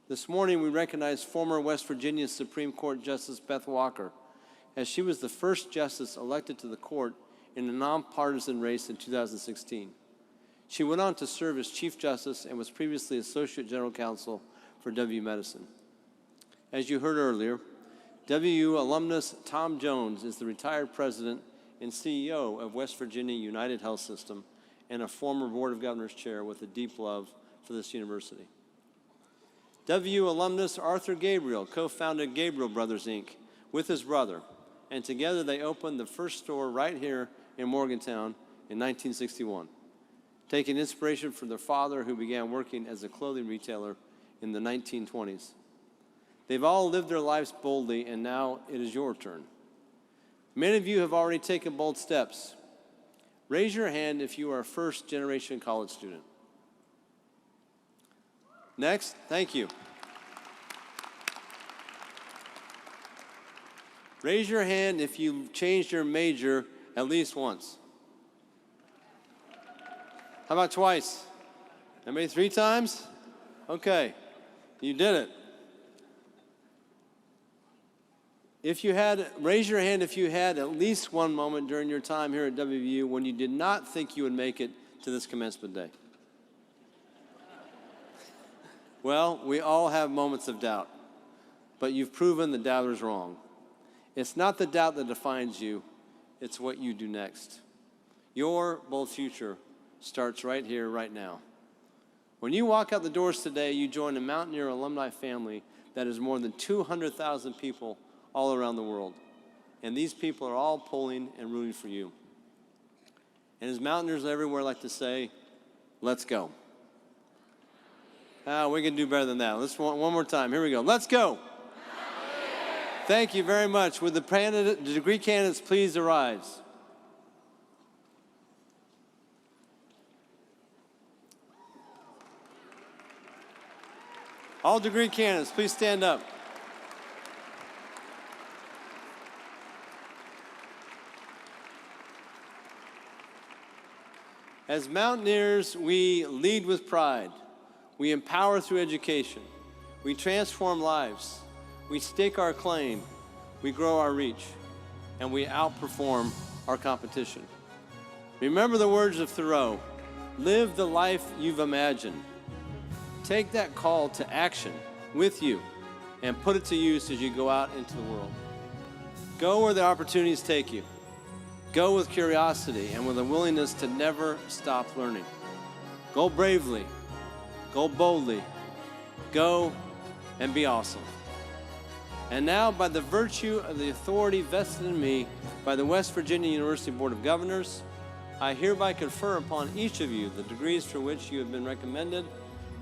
This morning, we recognize former West Virginia Supreme Court Justice Beth Walker, as she was the first justice elected to the court in a nonpartisan race in 2016. She went on to serve as Chief Justice and was previously Associate General Counsel for WU Medicine. As you heard earlier, WU alumnus Tom Jones is the retired president and CEO of West Virginia United Health System and a former Board of Governors chair with a deep love for this university. WU alumnus Arthur Gabriel co-founded Gabriel Brothers, Inc. with his brother, and together they opened the first store right here in Morgantown in 1961, taking inspiration from their father who began working as a clothing retailer in the 1920s. They've all lived their lives boldly, and now it is your turn. Many of you have already taken bold steps. Raise your hand if you are a first-generation college student. Next, thank you. Raise your hand if you've changed your major at least once. How about twice? Maybe 3 times? Okay, you did it. Raise your hand if you had at least one moment during your time here at WVU when you did not think you would make it to this commencement day. Well, we all have moments of doubt, but you've proven the doubters wrong. It's not the doubt that defines you, it's what you do next. Your bold future starts right here, right now. When you walk out the doors today, you join a Mountaineer alumni family that is more than 200,000 people all around the world. And these people are all pulling and rooting for you. And as Mountaineers everywhere like to say, let's go. We can do better than that. Let's one more time. Here we go. Let's go. Thank you very much. Would the degree candidates please arise? All degree candidates, please stand up. As Mountaineers, we lead with pride. We empower through education. We transform lives. We stake our claim. We grow our reach. And we outperform our competition. Remember the words of Thoreau, live the life you've imagined. Take that call to action with you and put it to use as you go out into the world. Go where the opportunities take you. Go with curiosity and with a willingness to never stop learning. Go bravely. Go boldly. Go and be awesome. And now, by the virtue of the authority vested in me by the West Virginia University Board of Governors, I hereby confer upon each of you the degrees for which you have been recommended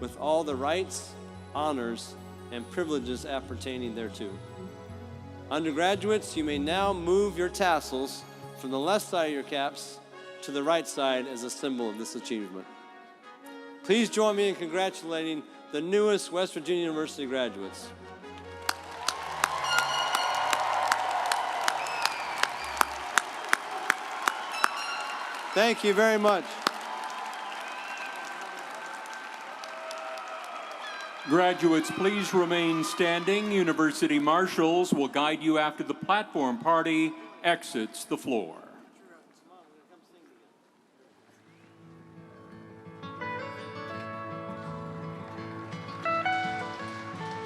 with all the rights, honors, and privileges appertaining thereto. Undergraduates, you may now move your tassels from the left side of your caps to the right side as a symbol of this achievement. Please join me in congratulating the newest West Virginia University graduates. Thank you very much. Graduates, please remain standing. University marshals will guide you after the platform party exits the floor.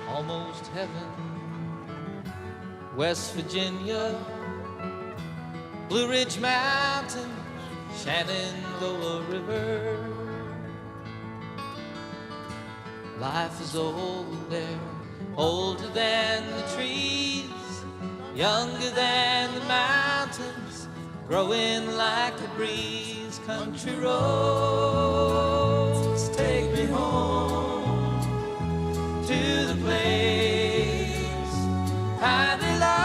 Almost heaven, West Virginia, Blue Ridge Mountain, Shenandoah River. Life is old there, older than the trees, younger than the mountains, growing like a breeze. Country roads take me home to the place I belong.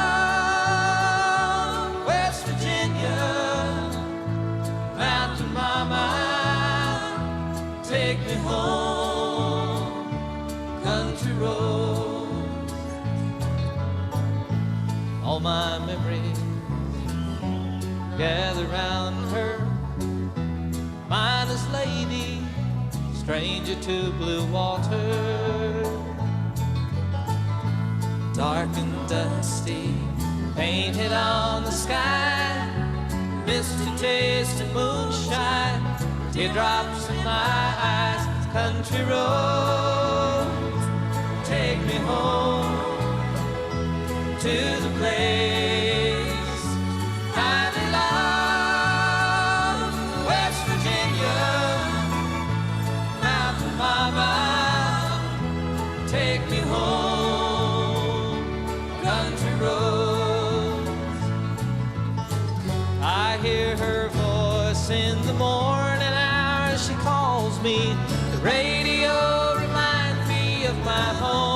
West Virginia, Mountain Mama, take me home. Country roads, all my memories gather round her. Mindless lady, stranger to blue water. Dark and dusty, painted on the sky, misty taste of moonshine, teardrops in my eyes. Country roads, take me home to the place I belong. West Virginia, Mountain Mama, take me home. Country roads. I hear her voice in the morning hours. She calls me. The radio reminds me of my home.